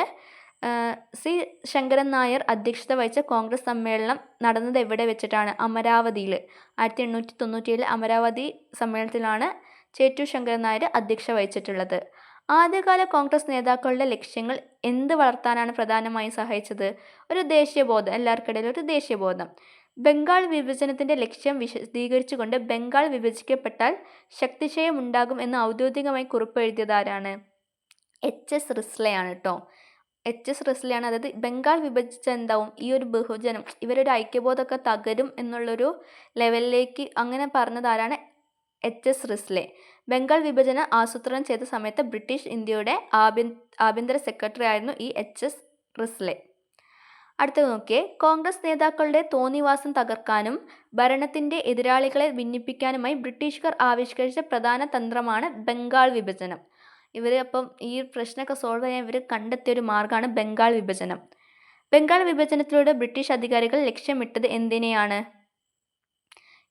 സി ശങ്കരൻ നായർ അധ്യക്ഷത വഹിച്ച കോൺഗ്രസ് സമ്മേളനം നടന്നത് എവിടെ വെച്ചിട്ടാണ്? അമരാവതിയിൽ. 1897 അമരാവതി സമ്മേളനത്തിലാണ് ചേറ്റൂർ ശങ്കരൻ നായർ അധ്യക്ഷത വഹിച്ചിട്ടുള്ളത്. ആദ്യകാല കോൺഗ്രസ് നേതാക്കളുടെ ലക്ഷ്യങ്ങൾ എന്ത് വളർത്താനാണ് പ്രധാനമായും സഹായിച്ചത്? ഒരു ദേശീയബോധം, എല്ലാവർക്കിടയിലും ഒരു ദേശീയബോധം. ബംഗാൾ വിഭജനത്തിൻ്റെ ലക്ഷ്യം വിശദീകരിച്ചുകൊണ്ട് ബംഗാൾ വിഭജിക്കപ്പെട്ടാൽ ശക്തിക്ഷയമുണ്ടാകും എന്ന് ഔദ്യോഗികമായി കുറിപ്പ് എഴുതിയതാരാണ്? HS റിസ്ലെയാണ് കേട്ടോ. HS റിസ്ലെയാണ്. അതായത് ബംഗാൾ വിഭജിച്ച എന്താവും, ഈ ഒരു ബഹുജനം, ഇവരൊരു ഐക്യബോധമൊക്കെ തകരും എന്നുള്ളൊരു ലെവലിലേക്ക് അങ്ങനെ പറഞ്ഞതാരാണ്? HS റിസ്ലെ. ബംഗാൾ വിഭജനം ആസൂത്രണം ചെയ്ത സമയത്ത് ബ്രിട്ടീഷ് ഇന്ത്യയുടെ ആഭ്യന്തര സെക്രട്ടറി ആയിരുന്നു ഈ HS റിസ്ലെ. അടുത്തത് നോക്കിയേ, കോൺഗ്രസ് നേതാക്കളുടെ തോന്നിവാസം തകർക്കാനും ഭരണത്തിൻ്റെ എതിരാളികളെ ഭിന്നിപ്പിക്കാനുമായി ബ്രിട്ടീഷുകാർ ആവിഷ്കരിച്ച പ്രധാന തന്ത്രമാണ് ബംഗാൾ വിഭജനം. ഇവർ അപ്പം ഈ പ്രശ്നമൊക്കെ സോൾവ് ചെയ്യാൻ ഇവർ കണ്ടെത്തിയൊരു മാർഗ്ഗമാണ് ബംഗാൾ വിഭജനം. ബംഗാൾ വിഭജനത്തിലൂടെ ബ്രിട്ടീഷ് അധികാരികൾ ലക്ഷ്യമിട്ടത് എന്തിനെയാണ്?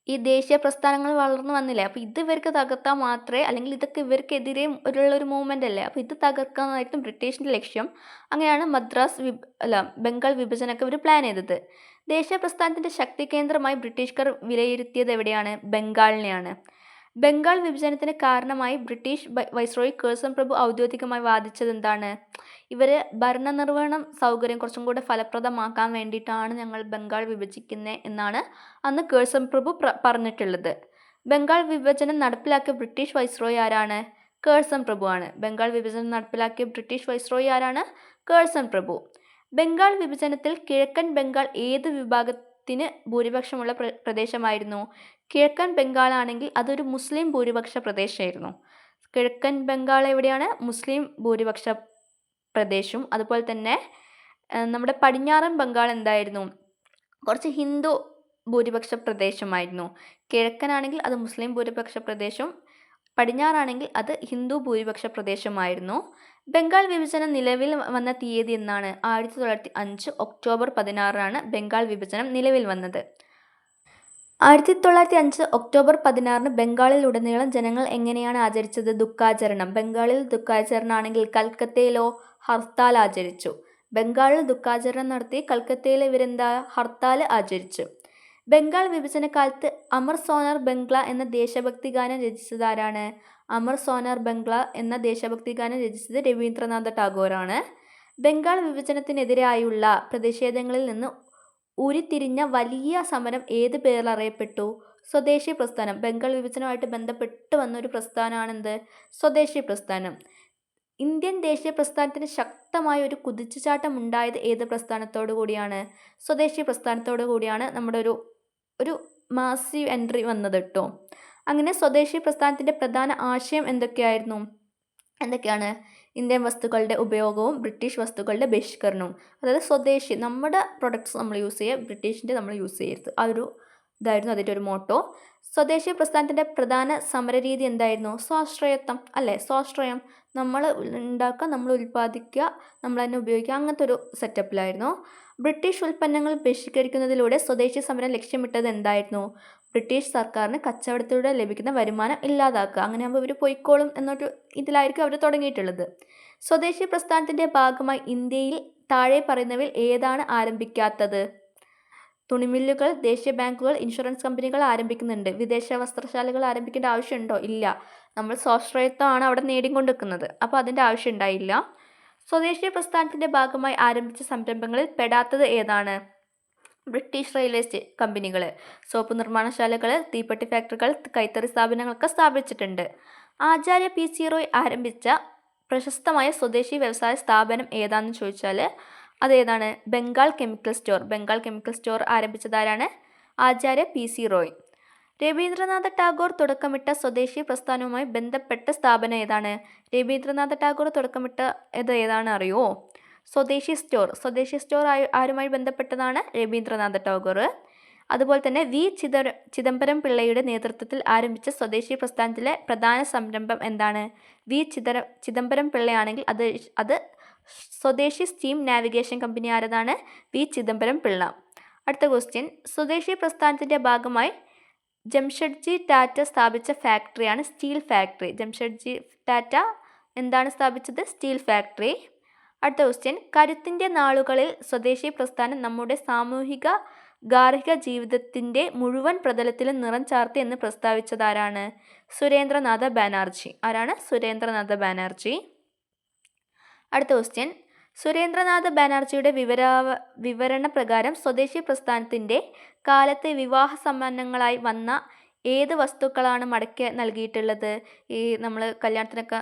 ഈ ദേശീയ പ്രസ്ഥാനങ്ങൾ വളർന്നു വന്നില്ലേ, അപ്പോൾ ഇത് ഇവർക്ക് തകർത്താൽ മാത്രമേ, അല്ലെങ്കിൽ ഇതൊക്കെ ഇവർക്കെതിരെ ഉള്ളൊരു മൂവ്മെൻ്റ് അല്ലേ, അപ്പോൾ ഇത് തകർക്കാനായിരുന്നു ബ്രിട്ടീഷിൻ്റെ ലക്ഷ്യം. അങ്ങനെയാണ് ബംഗാൾ വിഭജനമൊക്കെ ഇവർ പ്ലാൻ ചെയ്തത്. ദേശീയ പ്രസ്ഥാനത്തിൻ്റെ ശക്തി കേന്ദ്രമായി ബ്രിട്ടീഷുകാർ വിലയിരുത്തിയത് എവിടെയാണ്? ബംഗാളിനെയാണ്. ബംഗാൾ വിഭജനത്തിന് കാരണമായി ബ്രിട്ടീഷ് വൈസ്രോയി കേഴ്സൺ പ്രഭു ഔദ്യോഗികമായി വാദിച്ചത് എന്താണ്? ഇവർ ഭരണനിർവഹണം സൗകര്യം കുറച്ചും കൂടെ ഫലപ്രദമാക്കാൻ വേണ്ടിയിട്ടാണ് ഞങ്ങൾ ബംഗാൾ വിഭജിക്കുന്നത് എന്നാണ് അന്ന് കേഴ്സൺ പ്രഭു പറഞ്ഞിട്ടുള്ളത്. ബംഗാൾ വിഭജനം നടപ്പിലാക്കിയ ബ്രിട്ടീഷ് വൈസ്രോയി ആരാണ്? കേഴ്സൺ പ്രഭുവാണ്. ബംഗാൾ വിഭജനം നടപ്പിലാക്കിയ ബ്രിട്ടീഷ് വൈസ്രോയി ആരാണ്? കേഴ്സൺ പ്രഭു. ബംഗാൾ വിഭജനത്തിൽ കിഴക്കൻ ബംഗാൾ ഏത് വിഭാഗത്തിന് ഭൂരിപക്ഷമുള്ള പ്രദേശമായിരുന്നു? കിഴക്കൻ ബംഗാളാണെങ്കിൽ അതൊരു മുസ്ലിം ഭൂരിപക്ഷ പ്രദേശമായിരുന്നു. കിഴക്കൻ ബംഗാൾ എവിടെയാണ്? മുസ്ലിം ഭൂരിപക്ഷ പ്രദേശവും. അതുപോലെ തന്നെ നമ്മുടെ പടിഞ്ഞാറൻ ബംഗാൾ എന്തായിരുന്നു? കുറച്ച് ഹിന്ദു ഭൂരിപക്ഷ പ്രദേശമായിരുന്നു. കിഴക്കനാണെങ്കിൽ അത് മുസ്ലിം ഭൂരിപക്ഷ പ്രദേശവും പടിഞ്ഞാറാണെങ്കിൽ അത് ഹിന്ദു ഭൂരിപക്ഷ പ്രദേശമായിരുന്നു. ബംഗാൾ വിഭജനം നിലവിൽ വന്ന തീയതി എന്നാണ്? 1905 ഒക്ടോബർ 16 ബംഗാൾ വിഭജനം നിലവിൽ വന്നത്. 1905 ഒക്ടോബർ 16 ബംഗാളിൽ ഉടനീളം ജനങ്ങൾ എങ്ങനെയാണ് ആചരിച്ചത്? ദുഃഖാചരണം. ബംഗാളിൽ ദുഃഖാചരണമാണെങ്കിൽ കൽക്കത്തയിലോ ഹർത്താൽ ആചരിച്ചു. ബംഗാളിൽ ദുഃഖാചരണം നടത്തി, കൽക്കത്തയിൽ ഇവരെന്താ? ഹർത്താൽ ആചരിച്ചു. ബംഗാൾ വിഭജനകാലത്ത് അമർ സോനാർ ബംഗ്ല എന്ന ദേശഭക്തി ഗാനം രചിച്ചത് ആരാണ്? അമർ സോനാർ ബംഗ്ല എന്ന ദേശഭക്തി ഗാനം രചിച്ചത് രവീന്ദ്രനാഥ ടാഗോറാണ്. ബംഗാൾ വിഭജനത്തിനെതിരായുള്ള പ്രതിഷേധങ്ങളിൽ നിന്ന് ഉരുത്തിരിഞ്ഞ വലിയ സമരം ഏത് പേരിൽ അറിയപ്പെട്ടു? സ്വദേശി പ്രസ്ഥാനം. ബംഗാൾ വിഭജനവുമായിട്ട് ബന്ധപ്പെട്ട് വന്നൊരു പ്രസ്ഥാനമാണെന്ത്? സ്വദേശി പ്രസ്ഥാനം. ഇന്ത്യൻ ദേശീയ പ്രസ്ഥാനത്തിന് ശക്തമായ ഒരു കുതിച്ചുചാട്ടം ഉണ്ടായത് ഏത് പ്രസ്ഥാനത്തോടു കൂടിയാണ്? സ്വദേശി പ്രസ്ഥാനത്തോടു കൂടിയാണ് നമ്മുടെ ഒരു മാസീവ് എൻട്രി വന്നത് കേട്ടോ. അങ്ങനെ സ്വദേശി പ്രസ്ഥാനത്തിൻ്റെ പ്രധാന ആശയം എന്തൊക്കെയാണ്? ഇന്ത്യൻ വസ്തുക്കളുടെ ഉപയോഗവും ബ്രിട്ടീഷ് വസ്തുക്കളുടെ ബഹിഷ്കരണവും. അതായത് സ്വദേശി, നമ്മുടെ പ്രൊഡക്ട്സ് നമ്മൾ യൂസ് ചെയ്യുക, ബ്രിട്ടീഷിൻ്റെ നമ്മൾ യൂസ് ചെയ്യരുത്. ആ ഒരു ഇതായിരുന്നു അതിൻ്റെ ഒരു മോട്ടോ. സ്വദേശി പ്രസ്ഥാനത്തിൻ്റെ പ്രധാന സമരരീതി എന്തായിരുന്നു? സ്വാശ്രയത്വം അല്ലേ? സ്വാശ്രയം, നമ്മൾ ഉണ്ടാക്കുക, നമ്മൾ ഉൽപ്പാദിക്കുക, നമ്മൾ തന്നെ ഉപയോഗിക്കുക, അങ്ങനത്തെ ഒരു സെറ്റപ്പിലായിരുന്നു. ബ്രിട്ടീഷ് ഉൽപ്പന്നങ്ങൾ ബഹിഷ്കരിക്കുന്നതിലൂടെ സ്വദേശി സമരം ലക്ഷ്യമിട്ടത് എന്തായിരുന്നു? ബ്രിട്ടീഷ് സർക്കാരിന് കച്ചവടത്തിലൂടെ ലഭിക്കുന്ന വരുമാനം ഇല്ലാതാക്കുക. അങ്ങനെ ആകുമ്പോൾ ഇവർ പൊയ്ക്കോളും എന്നൊരു ഇതിലായിരിക്കും അവർ തുടങ്ങിയിട്ടുള്ളത്. സ്വദേശി പ്രസ്ഥാനത്തിൻ്റെ ഭാഗമായി ഇന്ത്യയിൽ താഴെ പറയുന്നവയിൽ ഏതാണ് ആരംഭിക്കാത്തത്? തുണിമില്ലുകൾ, ദേശീയ ബാങ്കുകൾ, ഇൻഷുറൻസ് കമ്പനികൾ ആരംഭിക്കുന്നുണ്ട്. വിദേശ വസ്ത്രശാലകൾ ആരംഭിക്കേണ്ട ആവശ്യമുണ്ടോ? ഇല്ല. നമ്മൾ സ്വാശ്രയത്വമാണ് അവിടെ നേടിക്കൊണ്ടിരിക്കുന്നത്, അപ്പോൾ അതിൻ്റെ ആവശ്യം ഉണ്ടായില്ല. സ്വദേശി പ്രസ്ഥാനത്തിൻ്റെ ഭാഗമായി ആരംഭിച്ച സംരംഭങ്ങളിൽ പെടാത്തത് ഏതാണ്? ബ്രിട്ടീഷ് റെയിൽവേ കമ്പനികൾ, സോപ്പ് നിർമ്മാണശാലകൾ, തീപ്പെട്ടി ഫാക്ടറികൾ, കൈത്തറി സ്ഥാപനങ്ങളൊക്കെ സ്ഥാപിച്ചിട്ടുണ്ട്. ആചാര്യ PC റോയ് ആരംഭിച്ച പ്രശസ്തമായ സ്വദേശി വ്യവസായ സ്ഥാപനം ഏതാണെന്ന് ചോദിച്ചാൽ അതേതാണ്? Bengal chemical store. Bengal chemical store ആരംഭിച്ചതാരാണ്? ആചാര്യ PC റോയ്. രവീന്ദ്രനാഥ ടാഗോർ തുടക്കമിട്ട സ്വദേശി പ്രസ്ഥാനവുമായി ബന്ധപ്പെട്ട സ്ഥാപനം ഏതാണ്? രവീന്ദ്രനാഥ ടാഗോർ തുടക്കമിട്ട ഏതാണ് അറിയോ? സ്വദേശി സ്റ്റോർ. സ്വദേശി സ്റ്റോർ ആരുമായി ബന്ധപ്പെട്ടതാണ്? രവീന്ദ്രനാഥ ടാഗോർ. അതുപോലെ തന്നെ ചിദംബരം പിള്ളയുടെ നേതൃത്വത്തിൽ ആരംഭിച്ച സ്വദേശി പ്രസ്ഥാനത്തിലെ പ്രധാന സംരംഭം എന്താണ്? ചിദംബരം പിള്ളയാണെങ്കിൽ അത് സ്വദേശി സ്റ്റീം നാവിഗേഷൻ കമ്പനി ആരതാണ്? ചിദംബരം പിള്ള. അടുത്ത ക്വസ്റ്റ്യൻ, സ്വദേശി പ്രസ്ഥാനത്തിൻ്റെ ഭാഗമായി ജംഷഡ്ജി ടാറ്റ സ്ഥാപിച്ച ഫാക്ടറിയാണ് സ്റ്റീൽ ഫാക്ടറി. ജംഷഡ്ജി ടാറ്റ എന്താണ് സ്ഥാപിച്ചത്? Steel factory. അടുത്ത ക്വസ്റ്റ്യൻ, കരുത്തിൻ്റെ നാളുകളിൽ സ്വദേശി പ്രസ്ഥാനം നമ്മുടെ സാമൂഹിക ഗാർഹിക ജീവിതത്തിൻ്റെ മുഴുവൻ പ്രതലത്തിലും നിറം ചാർത്തി എന്ന് പ്രസ്താവിച്ചതാരാണ്? സുരേന്ദ്രനാഥ ബാനർജി. ആരാണ്? സുരേന്ദ്രനാഥ ബാനർജി. അടുത്ത ക്വസ്റ്റ്യൻ, സുരേന്ദ്രനാഥ ബാനർജിയുടെ വിവരണ പ്രകാരം സ്വദേശി പ്രസ്ഥാനത്തിൻ്റെ കാലത്ത് വിവാഹ സമ്മാനങ്ങളായി വന്ന ഏത് വസ്തുക്കളാണ് മടക്കി നൽകിയിട്ടുള്ളത്? ഈ നമ്മൾ കല്യാണത്തിനൊക്കെ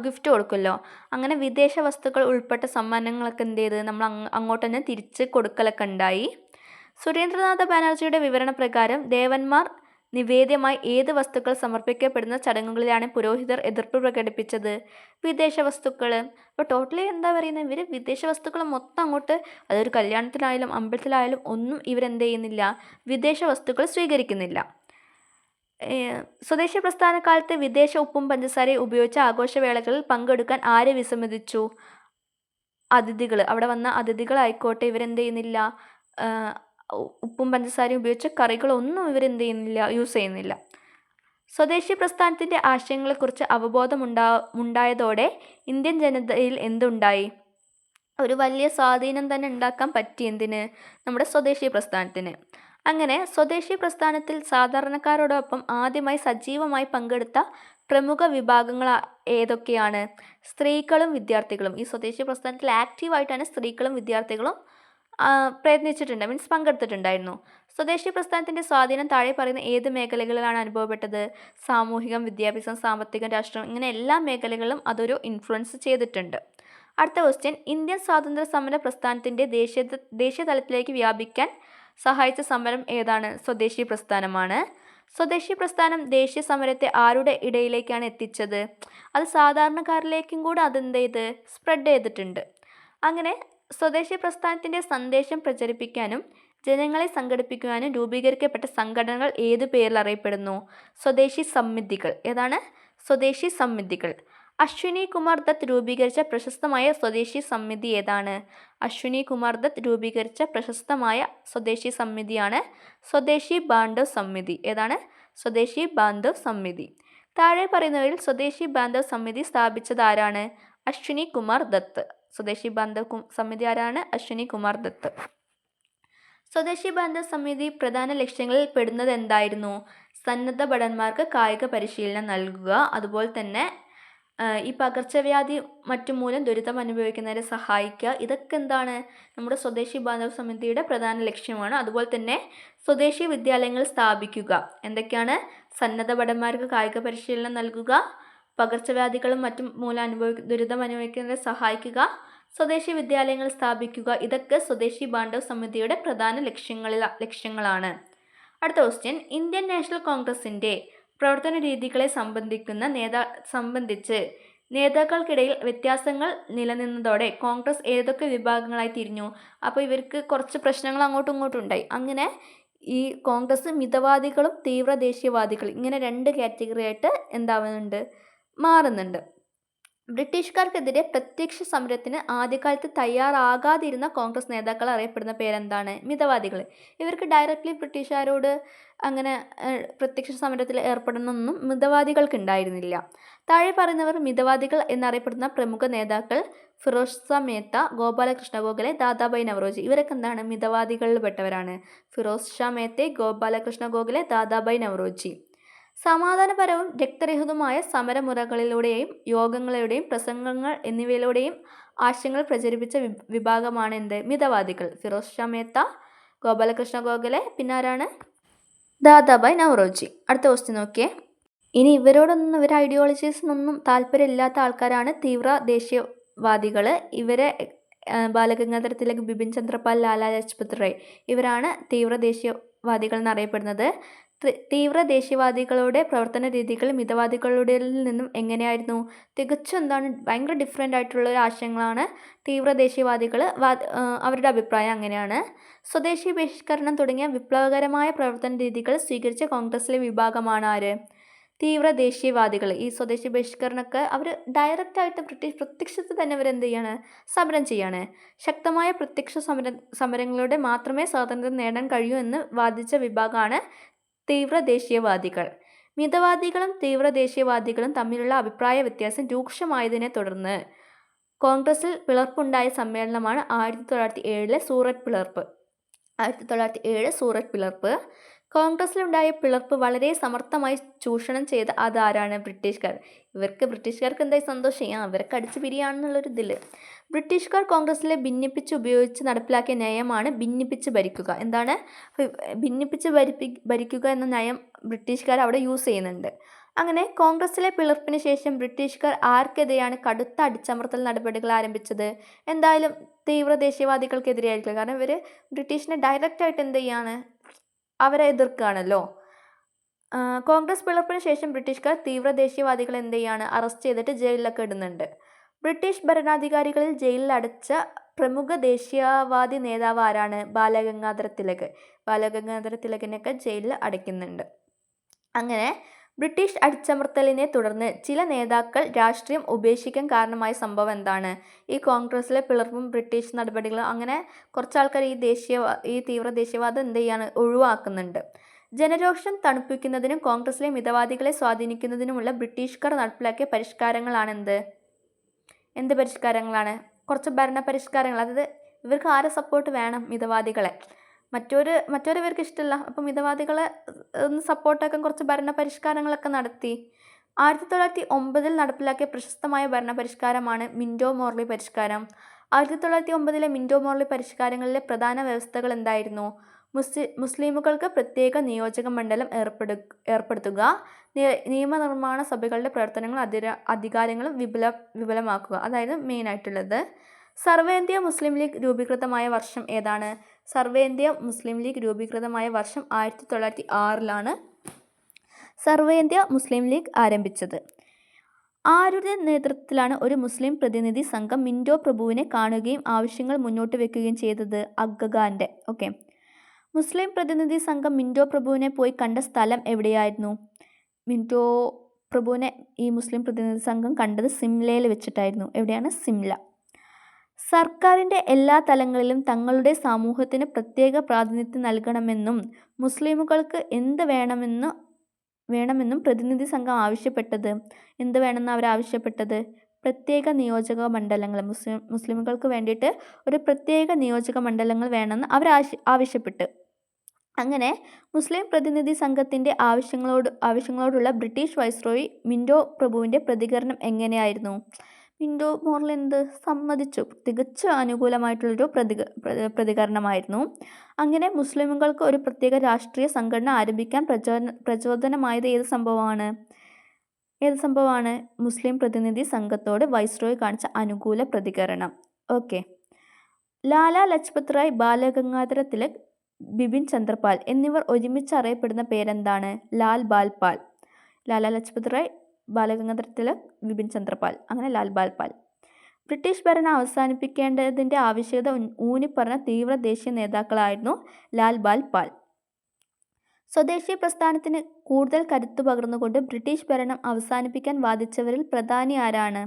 ഗിഫ്റ്റ് കൊടുക്കുമല്ലോ, അങ്ങനെ വിദേശ വസ്തുക്കൾ ഉൾപ്പെട്ട സമ്മാനങ്ങളൊക്കെ എന്ത് ചെയ്ത് നമ്മൾ അങ്ങോട്ട് തന്നെ തിരിച്ച് കൊടുക്കലൊക്കെ ഉണ്ടായി. സുരേന്ദ്രനാഥ ബാനർജിയുടെ വിവരണ പ്രകാരം ദേവന്മാർ നിവേദ്യമായി ഏത് വസ്തുക്കൾ സമർപ്പിക്കപ്പെടുന്ന ചടങ്ങുകളിലാണ് പുരോഹിതർ എതിർപ്പ് പ്രകടിപ്പിച്ചത്? വിദേശ വസ്തുക്കൾ. അപ്പോൾ ടോട്ടലി എന്താ പറയുന്നത്, ഇവർ വിദേശ വസ്തുക്കൾ മൊത്തം അങ്ങോട്ട്, അതൊരു കല്യാണത്തിനായാലും അമ്പലത്തിലായാലും ഒന്നും ഇവരെന്ത് ചെയ്യുന്നില്ല, വിദേശ വസ്തുക്കൾ സ്വീകരിക്കുന്നില്ല. സ്വദേശി പ്രസ്ഥാനകാലത്ത് വിദേശ ഉപ്പും പഞ്ചസാരയും ഉപയോഗിച്ച ആഘോഷവേളകളിൽ പങ്കെടുക്കാൻ ആരെ വിസമ്മതിച്ചു? അതിഥികൾ. അവിടെ വന്ന അതിഥികളായിക്കോട്ടെ ഇവരെന്ത് ചെയ്യുന്നില്ല, ഉപ്പും പഞ്ചസാരയും ഉപയോഗിച്ച കറികളൊന്നും ഇവരെന്ത് ചെയ്യുന്നില്ല, യൂസ് ചെയ്യുന്നില്ല. സ്വദേശി പ്രസ്ഥാനത്തിൻ്റെ ആശയങ്ങളെക്കുറിച്ച് അവബോധമുണ്ടായതോടെ ഇന്ത്യൻ ജനതയിൽ എന്തുണ്ടായി? ഒരു വലിയ സ്വാധീനം തന്നെ ഉണ്ടാക്കാൻ പറ്റി. എന്തിന്? നമ്മുടെ സ്വദേശി പ്രസ്ഥാനത്തിന്. അങ്ങനെ സ്വദേശി പ്രസ്ഥാനത്തിൽ സാധാരണക്കാരോടൊപ്പം ആദ്യമായി സജീവമായി പങ്കെടുത്ത പ്രമുഖ വിഭാഗങ്ങൾ ഏതൊക്കെയാണ്? സ്ത്രീകളും വിദ്യാർത്ഥികളും. ഈ സ്വദേശി പ്രസ്ഥാനത്തിൽ ആക്റ്റീവായിട്ടാണ് സ്ത്രീകളും വിദ്യാർത്ഥികളും പ്രയത്നിച്ചിട്ടുണ്ട്, മീൻസ് പങ്കെടുത്തിട്ടുണ്ടായിരുന്നു. സ്വദേശി പ്രസ്ഥാനത്തിൻ്റെ സ്വാധീനം താഴെ പറയുന്ന ഏത് മേഖലകളിലാണ് അനുഭവപ്പെട്ടത്? സാമൂഹികം, വിദ്യാഭ്യാസം, സാമ്പത്തികം, രാഷ്ട്രീയം, ഇങ്ങനെ എല്ലാ മേഖലകളിലും അതൊരു ഇൻഫ്ലുവൻസ് ചെയ്തിട്ടുണ്ട്. അടുത്ത ക്വസ്റ്റ്യൻ, ഇന്ത്യൻ സ്വാതന്ത്ര്യ സമര പ്രസ്ഥാനത്തിൻ്റെ ദേശീയ തലത്തിലേക്ക് വ്യാപിക്കാൻ സഹായിച്ച സമരം ഏതാണ്? സ്വദേശി പ്രസ്ഥാനമാണ്. സ്വദേശി പ്രസ്ഥാനം ദേശീയ സമരത്തെ ആരുടെ ഇടയിലേക്കാണ് എത്തിച്ചത്? അത് സാധാരണക്കാരിലേക്കും കൂടെ അതെന്ത് ചെയ്ത് സ്പ്രെഡ് ചെയ്തിട്ടുണ്ട്. അങ്ങനെ സ്വദേശി പ്രസ്ഥാനത്തിൻ്റെ സന്ദേശം പ്രചരിപ്പിക്കാനും ജനങ്ങളെ സംഘടിപ്പിക്കുവാനും രൂപീകരിക്കപ്പെട്ട സംഘടനകൾ ഏതു പേരിൽ അറിയപ്പെടുന്നു? സ്വദേശി സമിതികൾ. ഏതാണ്? സ്വദേശി സമിതികൾ. അശ്വിനി കുമാർ ദത്ത് രൂപീകരിച്ച പ്രശസ്തമായ സ്വദേശി സമിതി ഏതാണ്? അശ്വിനി കുമാർ ദത്ത് രൂപീകരിച്ച പ്രശസ്തമായ സ്വദേശി സമിതിയാണ് സ്വദേശി ബാന്ധവ് സമിതി. ഏതാണ്? സ്വദേശി ബാന്ധവ് സമിതി. താഴെ പറയുന്നവരിൽ സ്വദേശി ബാന്ധവ് സമിതി സ്ഥാപിച്ചത് ആരാണ്? അശ്വിനി കുമാർ ദത്ത്. സ്വദേശി ബാന്ധവ് സമിതി ആരാണ്? അശ്വിനി കുമാർ ദത്ത്. സ്വദേശി ബാന്ധവ് സമിതി പ്രധാന ലക്ഷ്യങ്ങളിൽ പെടുന്നത് എന്തായിരുന്നു? സന്നദ്ധ ഭടന്മാർക്ക് കായിക പരിശീലനം നൽകുക, അതുപോലെ തന്നെ ഈ പകർച്ചവ്യാധി മറ്റു മൂലം ദുരിതം അനുഭവിക്കുന്നവരെ സഹായിക്കുക. ഇതൊക്കെ എന്താണ്? നമ്മുടെ സ്വദേശി ബാന്ധവ് സമിതിയുടെ പ്രധാന ലക്ഷ്യമാണ്. അതുപോലെ തന്നെ സ്വദേശി വിദ്യാലയങ്ങൾ സ്ഥാപിക്കുക. എന്തൊക്കെയാണ്? സന്നദ്ധ ഭടന്മാർക്ക് കായിക പരിശീലനം നൽകുക, പകർച്ചവ്യാധികളും മറ്റും മൂലം ദുരിതം അനുഭവിക്കുന്നവരെ സഹായിക്കുക, സ്വദേശി വിദ്യാലയങ്ങൾ സ്ഥാപിക്കുക. ഇതൊക്കെ സ്വദേശി ബാന്ധവ് സമിതിയുടെ പ്രധാന ലക്ഷ്യങ്ങളാണ്. അടുത്ത ക്വസ്റ്റ്യൻ, ഇന്ത്യൻ നാഷണൽ കോൺഗ്രസിൻ്റെ പ്രവർത്തന രീതികളെ സംബന്ധിച്ച് നേതാക്കൾക്കിടയിൽ വ്യത്യാസങ്ങൾ നിലനിന്നതോടെ കോൺഗ്രസ് ഏതൊക്കെ വിഭാഗങ്ങളായി തിരിഞ്ഞു? അപ്പോൾ ഇവർക്ക് കുറച്ച് പ്രശ്നങ്ങൾ അങ്ങോട്ടും ഇങ്ങോട്ടും ഉണ്ടായി. അങ്ങനെ ഈ കോൺഗ്രസ് മിതവാദികളും തീവ്ര ദേശീയവാദികളും ഇങ്ങനെ 2 കാറ്റഗറി ആയിട്ട് എന്താവുന്നുണ്ട്, മാറുന്നുണ്ട്. ബ്രിട്ടീഷുകാർക്കെതിരെ പ്രത്യക്ഷ സമരത്തിന് ആദ്യകാലത്ത് തയ്യാറാകാതിരുന്ന കോൺഗ്രസ് നേതാക്കൾ അറിയപ്പെടുന്ന പേരെന്താണ്? മിതവാദികൾ. ഇവർക്ക് ഡയറക്റ്റ്ലി ബ്രിട്ടീഷുകാരോട് അങ്ങനെ പ്രത്യക്ഷ സമരത്തിൽ ഏർപ്പെടണമെന്നൊന്നും മിതവാദികൾക്ക് ഉണ്ടായിരുന്നില്ല. താഴെ പറയുന്നവർ മിതവാദികൾ എന്നറിയപ്പെടുന്ന പ്രമുഖ നേതാക്കൾ ഫിറോസ് ഷാ മേത്ത, ഗോപാലകൃഷ്ണ ഗോഖലെ, ദാദാഭായ് നവറോജി. ഇവരൊക്കെ എന്താണ്? മിതവാദികളിൽ പെട്ടവരാണ്. ഫിറോസ് ഷാ മേത്ത, ഗോപാലകൃഷ്ണ ഗോഖലെ, ദാദാഭായ് നവറോജി. സമാധാനപരവും രക്തരഹിതവുമായ സമരമുറകളിലൂടെയും യോഗങ്ങളിലൂടെയും പ്രസംഗങ്ങൾ എന്നിവയിലൂടെയും ആശയങ്ങൾ പ്രചരിപ്പിച്ച വിഭാഗമാണ് എന്ത്? മിതവാദികൾ. ഫിറോസ് ഷാ മേത്ത, ഗോപാലകൃഷ്ണ ഗോഖലെ, പിന്നെ ആരാണ്? ദാദാഭായ് നവറോജി. അടുത്ത ക്വസ്റ്റ്യൻ നോക്കിയേ. ഇനി ഇവരുടെ ഐഡിയോളജീസിനൊന്നും താല്പര്യമില്ലാത്ത ആൾക്കാരാണ് തീവ്ര ദേശീയവാദികൾ. ഇവരെ ബാലഗംഗാധര തിലക്, ബിപിൻ ചന്ദ്രപാൽ, ലാലാ ലജ്പത് റായ് ഇവരാണ് തീവ്ര ദേശീയവാദികൾ എന്നറിയപ്പെടുന്നത്. തീവ്ര ദേശീയവാദികളുടെ പ്രവർത്തന രീതികൾ മിതവാദികളുടെ നിന്നും എങ്ങനെയായിരുന്നു? തികച്ചും ഭയങ്കര ഡിഫറെൻ്റ് ആയിട്ടുള്ള ഒരു ആശയങ്ങളാണ് തീവ്ര ദേശീയവാദികൾ. അവരുടെ അഭിപ്രായം അങ്ങനെയാണ്. സ്വദേശി ബഹിഷ്കരണം തുടങ്ങിയ വിപ്ലവകരമായ പ്രവർത്തന രീതികൾ സ്വീകരിച്ച കോൺഗ്രസിലെ വിഭാഗമാണ് ആര്? തീവ്ര ദേശീയവാദികൾ. ഈ സ്വദേശി ബഹിഷ്കരണമൊക്കെ അവർ ഡയറക്റ്റായിട്ട് പ്രത്യക്ഷത്തിൽ തന്നെ അവരെന്ത് ചെയ്യാണ്? സമരം ചെയ്യാണ്. ശക്തമായ പ്രത്യക്ഷ സമരങ്ങളിലൂടെ മാത്രമേ സ്വാതന്ത്ര്യം നേടാൻ കഴിയൂ എന്ന് വാദിച്ച വിഭാഗമാണ് തീവ്ര ദേശീയവാദികൾ. മിതവാദികളും തീവ്ര ദേശീയവാദികളും തമ്മിലുള്ള അഭിപ്രായ വ്യത്യാസം രൂക്ഷമായതിനെ തുടർന്ന് കോൺഗ്രസിൽ പിളർപ്പുണ്ടായ സമ്മേളനമാണ് 1907 സൂററ്റ് പിളർപ്പ്. 1907 സൂററ്റ് പിളർപ്പ്. കോൺഗ്രസിലുണ്ടായ പിളർപ്പ് വളരെ സമർത്ഥമായി ചൂഷണം ചെയ്ത അതാരാണ്? ബ്രിട്ടീഷുകാർ. ബ്രിട്ടീഷുകാർക്ക് എന്തായി സന്തോഷം? അവരൊക്കെ അടിച്ചു പിരിയാണെന്നുള്ളൊരിതിൽ ബ്രിട്ടീഷുകാർ കോൺഗ്രസിലെ ഭിന്നിപ്പിച്ച് ഉപയോഗിച്ച് നടപ്പിലാക്കിയ നയമാണ് ഭിന്നിപ്പിച്ച് ഭരിക്കുക. എന്താണ്? ഭിന്നിപ്പിച്ച് ഭരിക്കുക എന്ന നയം ബ്രിട്ടീഷുകാർ അവിടെ യൂസ് ചെയ്യുന്നുണ്ട്. അങ്ങനെ കോൺഗ്രസിലെ പിളർപ്പിന് ശേഷം ബ്രിട്ടീഷുകാർ ആർക്കെതിരെയാണ് കടുത്ത അടിച്ചമർത്തൽ നടപടികൾ ആരംഭിച്ചത്? എന്തായാലും തീവ്ര ദേശീയവാദികൾക്കെതിരെയായിരിക്കും. കാരണം ഇവർ ബ്രിട്ടീഷിനെ ഡയറക്റ്റായിട്ട് എന്ത് ചെയ്യാണ്? അവരെ എതിർക്കുകയാണല്ലോ. കോൺഗ്രസ് പിളർപ്പിന് ശേഷം ബ്രിട്ടീഷുകാർ തീവ്ര ദേശീയവാദികൾ എന്ത് ചെയ്യാണ്? അറസ്റ്റ് ചെയ്തിട്ട് ജയിലിലൊക്കെ ഇടുന്നുണ്ട്. ബ്രിട്ടീഷ് ഭരണാധികാരികളിൽ ജയിലിൽ അടച്ച പ്രമുഖ ദേശീയവാദി നേതാവ് ആരാണ്? ബാലഗംഗാധര തിലക്. ബാലഗംഗാധര തിലകിനെയൊക്കെ ജയിലിൽ അടയ്ക്കുന്നുണ്ട്. അങ്ങനെ ബ്രിട്ടീഷ് അടിച്ചമർത്തലിനെ തുടർന്ന് ചില നേതാക്കൾ രാഷ്ട്രീയം ഉപേക്ഷിക്കാൻ കാരണമായ സംഭവം എന്താണ്? ഈ കോൺഗ്രസിലെ പിളർപ്പും ബ്രിട്ടീഷ് നടപടികളും. അങ്ങനെ കുറച്ച് ആൾക്കാർ ഈ തീവ്ര ദേശീയവാദം എന്ത് ചെയ്യാണ്? ഒഴിവാക്കുന്നുണ്ട്. ജനരോഷം തണുപ്പിക്കുന്നതിനും കോൺഗ്രസിലെ മിതവാദികളെ സ്വാധീനിക്കുന്നതിനുമുള്ള ബ്രിട്ടീഷുകാർ നടപ്പിലാക്കിയ പരിഷ്കാരങ്ങളാണ് എന്ത് പരിഷ്കാരങ്ങളാണ്? കുറച്ച് ഭരണ പരിഷ്കാരങ്ങൾ. അതായത് ഇവർക്ക് ആരെ സപ്പോർട്ട് വേണം? മിതവാദികളെ. മറ്റൊരു ഇവർക്ക് ഇഷ്ടമല്ല. അപ്പോൾ മിതവാദികളെ ഒന്ന് സപ്പോർട്ടാക്കാൻ കുറച്ച് ഭരണ പരിഷ്കാരങ്ങളൊക്കെ നടത്തി. 1909 നടപ്പിലാക്കിയ പ്രശസ്തമായ ഭരണ പരിഷ്കാരമാണ് മിൻറ്റോ മോർലി പരിഷ്കാരം. 1909 മിൻറ്റോ മോർലി പരിഷ്കാരങ്ങളിലെ പ്രധാന വ്യവസ്ഥകൾ എന്തായിരുന്നു? മുസ്ലിമുകൾക്ക് പ്രത്യേക നിയോജക മണ്ഡലം ഏർപ്പെടുത്തുക, നിയമനിർമ്മാണ സഭകളുടെ പ്രവർത്തനങ്ങളും അധികാരങ്ങളും വിപുലമാക്കുക. അതായത് മെയിനായിട്ടുള്ളത്. സർവേന്ത്യ മുസ്ലിം ലീഗ് രൂപീകൃതമായ വർഷം ഏതാണ്? സർവേന്ത്യ മുസ്ലിം ലീഗ് രൂപീകൃതമായ വർഷം 1906 സർവേന്ത്യ മുസ്ലിം ലീഗ് ആരംഭിച്ചത്. ആരുടെ നേതൃത്വത്തിലാണ് ഒരു മുസ്ലിം പ്രതിനിധി സംഘം മിൻറ്റോ പ്രഭുവിനെ കാണുകയും ആവശ്യങ്ങൾ മുന്നോട്ട് വെക്കുകയും ചെയ്തത്? അഗഖാൻ്റെ. ഓക്കെ. മുസ്ലിം പ്രതിനിധി സംഘം മിൻറ്റോ പ്രഭുവിനെ പോയി കണ്ട സ്ഥലം എവിടെയായിരുന്നു? മിൻറ്റോ പ്രഭുവിനെ ഈ മുസ്ലിം പ്രതിനിധി സംഘം കണ്ടത് സിംലയിൽ വെച്ചിട്ടായിരുന്നു. എവിടെയാണ്? സിംല. സർക്കാരിൻ്റെ എല്ലാ തലങ്ങളിലും തങ്ങളുടെ സമൂഹത്തിന് പ്രത്യേക പ്രാതിനിധ്യം നൽകണമെന്നും മുസ്ലിമുകൾക്ക് എന്ത് വേണമെന്നും പ്രതിനിധി സംഘം ആവശ്യപ്പെട്ടത്? എന്ത് വേണമെന്ന് അവരാവശ്യപ്പെട്ടത്? പ്രത്യേക നിയോജക മണ്ഡലങ്ങൾ. മുസ്ലിമുകൾക്ക് വേണ്ടിയിട്ട് ഒരു പ്രത്യേക നിയോജക മണ്ഡലങ്ങൾ വേണമെന്ന് അവർ ആവശ്യപ്പെട്ടു. അങ്ങനെ മുസ്ലിം പ്രതിനിധി സംഘത്തിൻ്റെ ആവശ്യങ്ങളോടുള്ള ബ്രിട്ടീഷ് വൈസ്രോയി മിൻറ്റോ പ്രഭുവിൻ്റെ പ്രതികരണം എങ്ങനെയായിരുന്നു? മിൻറ്റോ മോർലി സമ്മതിച്ചു. തികച്ചും അനുകൂലമായിട്ടുള്ളൊരു പ്രതികരണമായിരുന്നു. അങ്ങനെ മുസ്ലിമുകൾക്ക് ഒരു പ്രത്യേക രാഷ്ട്രീയ സംഘടന ആരംഭിക്കാൻ പ്രചോദനമായത് ഏത് സംഭവമാണ്? മുസ്ലിം പ്രതിനിധി സംഘത്തോട് വൈസ്രോയി കാണിച്ച അനുകൂല പ്രതികരണം. ഓക്കെ. ലാലാ ലജ്പത് റായ്, ബാലഗംഗാധര തിലക്, ബിപിൻ ചന്ദ്രപാൽ എന്നിവർ ഒരുമിച്ച് അറിയപ്പെടുന്ന പേരെന്താണ്? ലാൽ ബാൽ പാൽ. ലാലാ ലജ്പത് റായ്, ബാലഗംഗാധര തിലക്, ബിപിൻ ചന്ദ്രപാൽ. അങ്ങനെ ലാൽ ബാൽ പാൽ. ബ്രിട്ടീഷ് ഭരണം അവസാനിപ്പിക്കേണ്ടതിൻ്റെ ആവശ്യകത ഊന്നിപ്പറഞ്ഞ തീവ്ര ദേശീയ നേതാക്കളായിരുന്നു ലാൽ ബാൽ പാൽ. സ്വദേശി പ്രസ്ഥാനത്തിന് കൂടുതൽ കരുത്തു പകർന്നുകൊണ്ട് ബ്രിട്ടീഷ് ഭരണം അവസാനിപ്പിക്കാൻ വാദിച്ചവരിൽ പ്രധാനി ആരാണ്?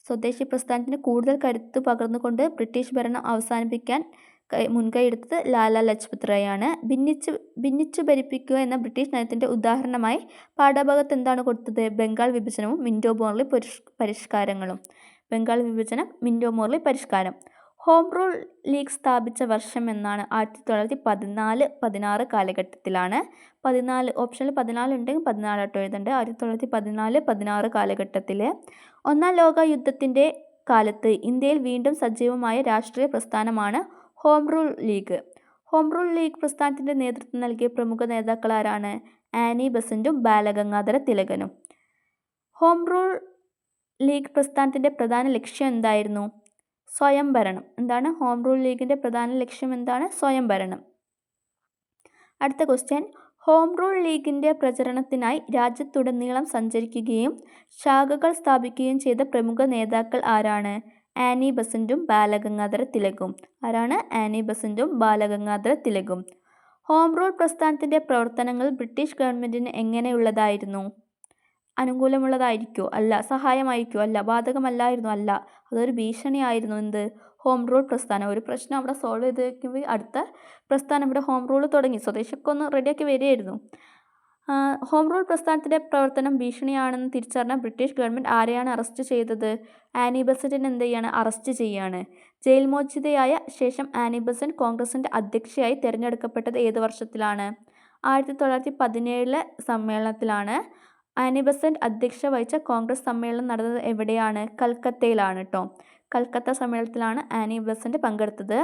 സ്വദേശി പ്രസ്ഥാനത്തിന് കൂടുതൽ കരുത്തു പകർന്നുകൊണ്ട് ബ്രിട്ടീഷ് ഭരണം അവസാനിപ്പിക്കാൻ മുൻകൈയെടുത്തത് ലാലാ ലജ്പത് റായ് ആണ്. ഭിന്നിച്ചു ഭരിപ്പിക്കുക എന്ന ബ്രിട്ടീഷ് നയത്തിൻ്റെ ഉദാഹരണമായി പാഠഭാഗത്ത് എന്താണ് കൊടുത്തത്? ബംഗാൾ വിഭജനവും മിൻറ്റോ മോർലി പരിഷ്കാരങ്ങളും. ബംഗാൾ വിഭജനം, മിൻറ്റോ മോർലി പരിഷ്കാരം. ഹോം റൂൾ ലീഗ് സ്ഥാപിച്ച വർഷം എന്നാണ്? 1914-16 കാലഘട്ടത്തിലാണ്. 14 ഓപ്ഷനിൽ 14 ഉണ്ടെങ്കിൽ 14 എഴുതേണ്ടത്. 1914-16 കാലഘട്ടത്തിൽ. ഒന്നാം ലോക യുദ്ധത്തിൻ്റെ കാലത്ത് ഇന്ത്യയിൽ വീണ്ടും സജീവമായ രാഷ്ട്രീയ പ്രസ്ഥാനമാണ് Home Rule League. Home Rule League പ്രസ്ഥാനത്തിൻ്റെ നേതൃത്വം നൽകിയ പ്രമുഖ നേതാക്കളാരാണ്? ആനി ബസന്റും ബാലഗംഗാധര തിലകനും. ഹോം റൂൾ ലീഗ് പ്രസ്ഥാനത്തിൻ്റെ പ്രധാന ലക്ഷ്യം എന്തായിരുന്നു? സ്വയംഭരണം. എന്താണ്? ഹോം റൂൾ ലീഗിൻ്റെ പ്രധാന ലക്ഷ്യം എന്താണ്? സ്വയംഭരണം. അടുത്ത ക്വസ്റ്റ്യൻ, ഹോം റൂൾ ലീഗിൻ്റെ പ്രചരണത്തിനായി രാജ്യത്തുടനീളം സഞ്ചരിക്കുകയും ശാഖകൾ സ്ഥാപിക്കുകയും ചെയ്ത പ്രമുഖ നേതാക്കൾ ആരാണ്? ആനി ബസന്റും ബാലഗംഗാധര തിലകും. ആരാണ്? ആനി ബസന്റും ബാലഗംഗാധര തിലകും. ഹോം റൂൾ പ്രസ്ഥാനത്തിൻ്റെ പ്രവർത്തനങ്ങൾ ബ്രിട്ടീഷ് ഗവൺമെൻറ്റിന് എങ്ങനെയുള്ളതായിരുന്നു? അനുകൂലമുള്ളതായിരിക്കുമോ? അല്ല. സഹായമായിരിക്കുമോ? അല്ല. ബാധകമല്ലായിരുന്നു? അല്ല. അതൊരു ഭീഷണിയായിരുന്നു. എന്ത്? ഹോം റൂൾ പ്രസ്ഥാനം. ഒരു പ്രശ്നം അവിടെ സോൾവ് ചെയ്ത് വയ്ക്കുമ്പോൾ അടുത്ത പ്രസ്ഥാനം ഇവിടെ ഹോം റൂൾ തുടങ്ങി. സ്വദേശമൊക്കെ ഒന്ന് റെഡിയാക്കി വരികയായിരുന്നു. ഹോം റൂൾ പ്രസ്ഥാനത്തിൻ്റെ പ്രവർത്തനം ഭീഷണിയാണെന്ന് തിരിച്ചറിഞ്ഞ ബ്രിട്ടീഷ് ഗവൺമെൻറ് ആരെയാണ് അറസ്റ്റ് ചെയ്തത്? ആനി ബസന്റിനെ എന്ത് ചെയ്യാണ്? അറസ്റ്റ് ചെയ്യുകയാണ്. ജയിൽ മോചിതയായ ശേഷം ആനി ബസന്റ് കോൺഗ്രസിൻ്റെ അധ്യക്ഷയായി തിരഞ്ഞെടുക്കപ്പെട്ടത് ഏത് വർഷത്തിലാണ്? 1917 സമ്മേളനത്തിലാണ്. ആനി ബസന്റ് അധ്യക്ഷത വഹിച്ച കോൺഗ്രസ് സമ്മേളനം നടന്നത് എവിടെയാണ്? കൽക്കത്തയിലാണ് കേട്ടോ. കൽക്കത്ത സമ്മേളനത്തിലാണ് ആനി ബസന്റ് പങ്കെടുത്തത്.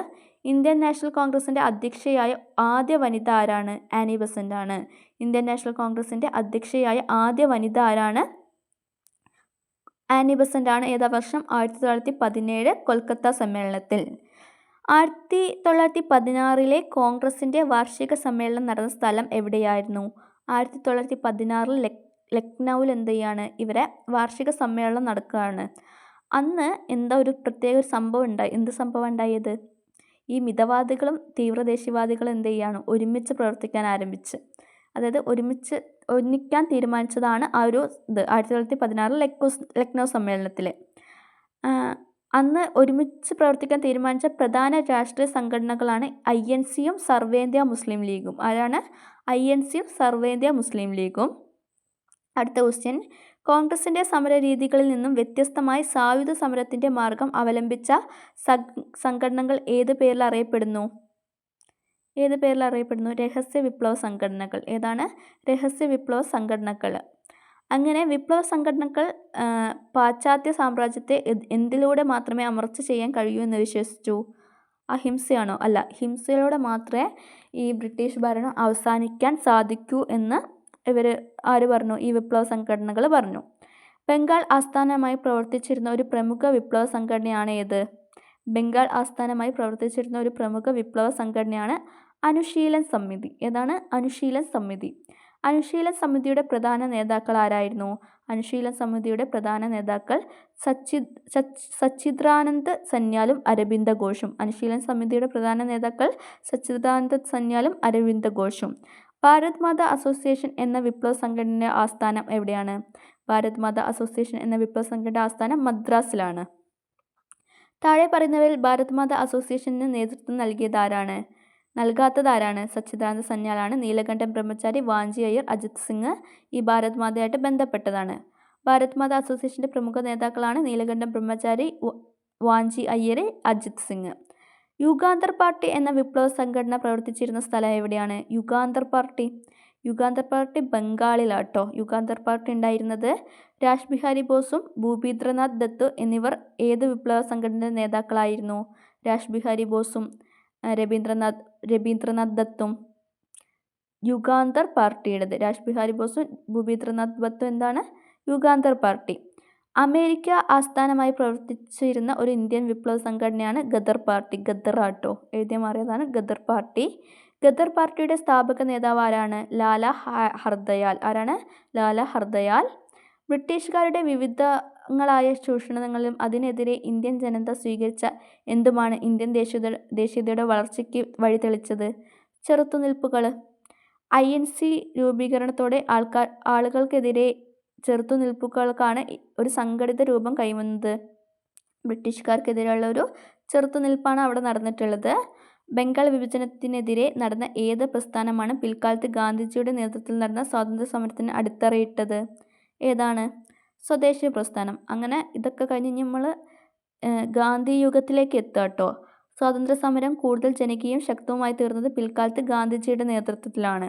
ഇന്ത്യൻ നാഷണൽ കോൺഗ്രസിൻ്റെ അധ്യക്ഷയായ ആദ്യ വനിത ആരാണ്? ആനി ബസന്റ് ആണ്. ഇന്ത്യൻ നാഷണൽ കോൺഗ്രസിൻ്റെ അധ്യക്ഷയായ ആദ്യ വനിത ആരാണ്? ആനി ബസന്റ് ആണ്. ഏതാ വർഷം? 1917 കൊൽക്കത്ത സമ്മേളനത്തിൽ. 1916 കോൺഗ്രസിൻ്റെ വാർഷിക സമ്മേളനം നടന്ന സ്ഥലം എവിടെയായിരുന്നു? 1916 ലക്നൌവിൽ എന്ത് ചെയ്യാണ്? ഇവരെ വാർഷിക സമ്മേളനം നടക്കുകയാണ്. അന്ന് എന്താ ഒരു പ്രത്യേക ഒരു സംഭവം ഉണ്ടായി. എന്ത് സംഭവം ഉണ്ടായത്? ഈ മിതവാദികളും തീവ്രദേശീയവാദികളും എന്ത് ചെയ്യാണ്? ഒരുമിച്ച് പ്രവർത്തിക്കാൻ ആരംഭിച്ച്. അതായത് ഒന്നിക്കാൻ തീരുമാനിച്ചതാണ് ആ ഒരു ഇത് 1916 ലക്നൗ സമ്മേളനത്തിൽ. അന്ന് ഒരുമിച്ച് പ്രവർത്തിക്കാൻ തീരുമാനിച്ച പ്രധാന രാഷ്ട്രീയ സംഘടനകളാണ് INCയും സർവേന്ത്യ മുസ്ലിം ലീഗും. ആരാണ്? INCയും സർവേന്ത്യ മുസ്ലിം ലീഗും. അടുത്ത ക്വസ്റ്റ്യൻ, കോൺഗ്രസിൻ്റെ സമര രീതികളിൽ നിന്നും വ്യത്യസ്തമായി സായുധ സമരത്തിൻ്റെ മാർഗം അവലംബിച്ച സംഘടനകൾ ഏത് പേരിൽ അറിയപ്പെടുന്നു? ഏത് പേരിൽ അറിയപ്പെടുന്നു? രഹസ്യ വിപ്ലവ സംഘടനകൾ. ഏതാണ്? രഹസ്യ വിപ്ലവ സംഘടനകൾ. അങ്ങനെ വിപ്ലവ സംഘടനകൾ പാശ്ചാത്യ സാമ്രാജ്യത്തെ എന്തിലൂടെ മാത്രമേ അമർച്ച ചെയ്യാൻ കഴിയൂ എന്ന് വിശ്വസിച്ചു? അഹിംസയാണോ? അല്ല. ഹിംസയിലൂടെ മാത്രമേ ഈ ബ്രിട്ടീഷ് ഭരണം അവസാനിക്കാൻ സാധിക്കൂ എന്ന് ആര് പറഞ്ഞു? ഈ വിപ്ലവ സംഘടനകൾ പറഞ്ഞു. ബംഗാൾ ആസ്ഥാനമായി പ്രവർത്തിച്ചിരുന്ന ഒരു പ്രമുഖ വിപ്ലവ സംഘടനയാണ് ഏത്? ബംഗാൾ ആസ്ഥാനമായി പ്രവർത്തിച്ചിരുന്ന ഒരു പ്രമുഖ വിപ്ലവ സംഘടനയാണ് അനുശീലൻ സമിതി. ഏതാണ്? അനുശീലൻ സമിതി. അനുശീലൻ സമിതിയുടെ പ്രധാന നേതാക്കൾ ആരായിരുന്നു? അനുശീലൻ സമിതിയുടെ പ്രധാന നേതാക്കൾ സച്ചിദ്രാനന്ദ് സന്യാലും അരബിന്ദ ഘോഷും. അനുശീലൻ സമിതിയുടെ പ്രധാന നേതാക്കൾ സച്ചിദാനന്ദ സന്യാലും അരവിന്ദ ഘോഷും. ഭാരത് മാതാ അസോസിയേഷൻ എന്ന വിപ്ലവ സംഘടനയുടെ ആസ്ഥാനം എവിടെയാണ്? ഭാരത് മാതാ അസോസിയേഷൻ എന്ന വിപ്ലവ സംഘടനയുടെ ആസ്ഥാനം മദ്രാസിലാണ്. താഴെ പറയുന്നവരിൽ ഭാരത് മാതാ അസോസിയേഷന് നേതൃത്വം നൽകാത്തതാരാണ്? സച്ചിദാനന്ദ സന്യാലാണ്. നീലകണ്ഠൻ ബ്രഹ്മചാരി, വാഞ്ചി അയ്യർ, അജിത് സിംഗ് ഈ ഭാരത് മാതയായിട്ട് ബന്ധപ്പെട്ടതാണ്. ഭാരത് മാതാ അസോസിയേഷൻ്റെ പ്രമുഖ നേതാക്കളാണ് നീലകണ്ഠൻ ബ്രഹ്മചാരി, വാഞ്ചി അയ്യർ, അജിത് സിംഗ്. യുഗാന്തർ പാർട്ടി എന്ന വിപ്ലവ സംഘടന പ്രവർത്തിച്ചിരുന്ന സ്ഥലം എവിടെയാണ്? യുഗാന്തർ പാർട്ടി ബംഗാളിലാട്ടോ. യുഗാന്തർ പാർട്ടി ഉണ്ടായിരുന്നത്. രാജ് ബിഹാരി ബോസും ഭൂപീന്ദ്രനാഥ് ദത്ത് എന്നിവർ ഏത് വിപ്ലവ സംഘടനയുടെ നേതാക്കളായിരുന്നു? രാജ് ബിഹാരി ബോസും രബീന്ദ്രനാഥ് ദത്തും യുഗാന്തർ പാർട്ടിയുടേത്. രാജ് ബിഹാരി ബോസും ഭൂപീന്ദ്രനാഥ് ദത്തും എന്താണ്? യുഗാന്തർ പാർട്ടി. അമേരിക്ക ആസ്ഥാനമായി പ്രവർത്തിച്ചിരുന്ന ഒരു ഇന്ത്യൻ വിപ്ലവ സംഘടനയാണ് ഗദർ പാർട്ടി. ഗദറാട്ടോ എഴുതിയ മാറിയതാണ് ഗദർ പാർട്ടി. ഗദർ പാർട്ടിയുടെ സ്ഥാപക നേതാവ് ആരാണ്? ലാല ഹർദയാൽ. ആരാണ്? ലാല ഹർദയാൽ. ബ്രിട്ടീഷുകാരുടെ വിവിധങ്ങളായ ചൂഷണങ്ങളും അതിനെതിരെ ഇന്ത്യൻ ജനത സ്വീകരിച്ച എന്തുമാണ് ഇന്ത്യൻ ദേശീയതയുടെ വളർച്ചയ്ക്ക് വഴിതെളിച്ചത്? ചെറുത്തുനിൽപ്പുകൾ. INC രൂപീകരണത്തോടെ ആളുകൾക്കെതിരെ ചെറുത്തുനിൽപ്പുകൾക്കാണ് ഒരു സംഘടിത രൂപം കൈവന്നത്. ബ്രിട്ടീഷുകാർക്കെതിരെയുള്ള ഒരു ചെറുത്തുനിൽപ്പാണ് അവിടെ നടന്നിട്ടുള്ളത്. ബംഗാൾ വിഭജനത്തിനെതിരെ നടന്ന ഏത് പ്രസ്ഥാനമാണ് പിൽക്കാലത്ത് ഗാന്ധിജിയുടെ നേതൃത്വത്തിൽ നടന്ന സ്വാതന്ത്ര്യ സമരത്തിന് അടിത്തറയിട്ടത്? ഏതാണ്? സ്വദേശി പ്രസ്ഥാനം. അങ്ങനെ ഇതൊക്കെ കഴിഞ്ഞ് നമ്മൾ ഗാന്ധി യുഗത്തിലേക്ക് എത്തുക കേട്ടോ. സ്വാതന്ത്ര്യ സമരം കൂടുതൽ ജനകീയവും ശക്തവുമായി തീർന്നത് പിൽക്കാലത്ത് ഗാന്ധിജിയുടെ നേതൃത്വത്തിലാണ്.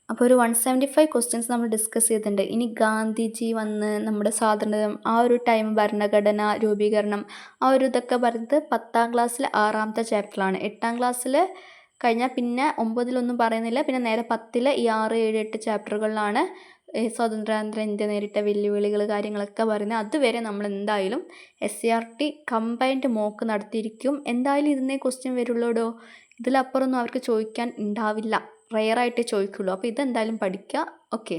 അപ്പോൾ ഒരു 175 ക്വസ്റ്റ്യൻസ് നമ്മൾ ഡിസ്കസ് ചെയ്തിട്ടുണ്ട്. ഇനി ഗാന്ധിജി വന്ന് നമ്മുടെ സ്വാതന്ത്ര്യം, ആ ഒരു ടൈം ഭരണഘടന രൂപീകരണം, ആ ഒരു ഇതൊക്കെ പറയുന്നത് 10ാം ക്ലാസ്സിലെ 6ാമത്തെ ചാപ്റ്ററിലാണ്. 8ാം ക്ലാസ്സിൽ കഴിഞ്ഞാൽ പിന്നെ 9-ലൊന്നും പറയുന്നില്ല. പിന്നെ നേരെ 10-ലെ ഈ 6, 7, 8 ചാപ്റ്ററുകളിലാണ് സ്വാതന്ത്ര്യാനന്തര ഇന്ത്യ നേരിട്ട വെല്ലുവിളികൾ കാര്യങ്ങളൊക്കെ പറയുന്നത്. അതുവരെ നമ്മൾ എന്തായാലും SCRT കമ്പൈൻഡ് മോക്ക് നടത്തിയിരിക്കും. എന്തായാലും ഇതിന്നേ ക്വസ്റ്റ്യൻ വരുള്ളൂടോ. ഇതിലപ്പുറമൊന്നും അവർക്ക് ചോദിക്കാൻ ഉണ്ടാവില്ല, റെയറായിട്ടേ ചോദിക്കുള്ളൂ. അപ്പോൾ ഇതെന്തായാലും പഠിക്കുക. ഓക്കെ.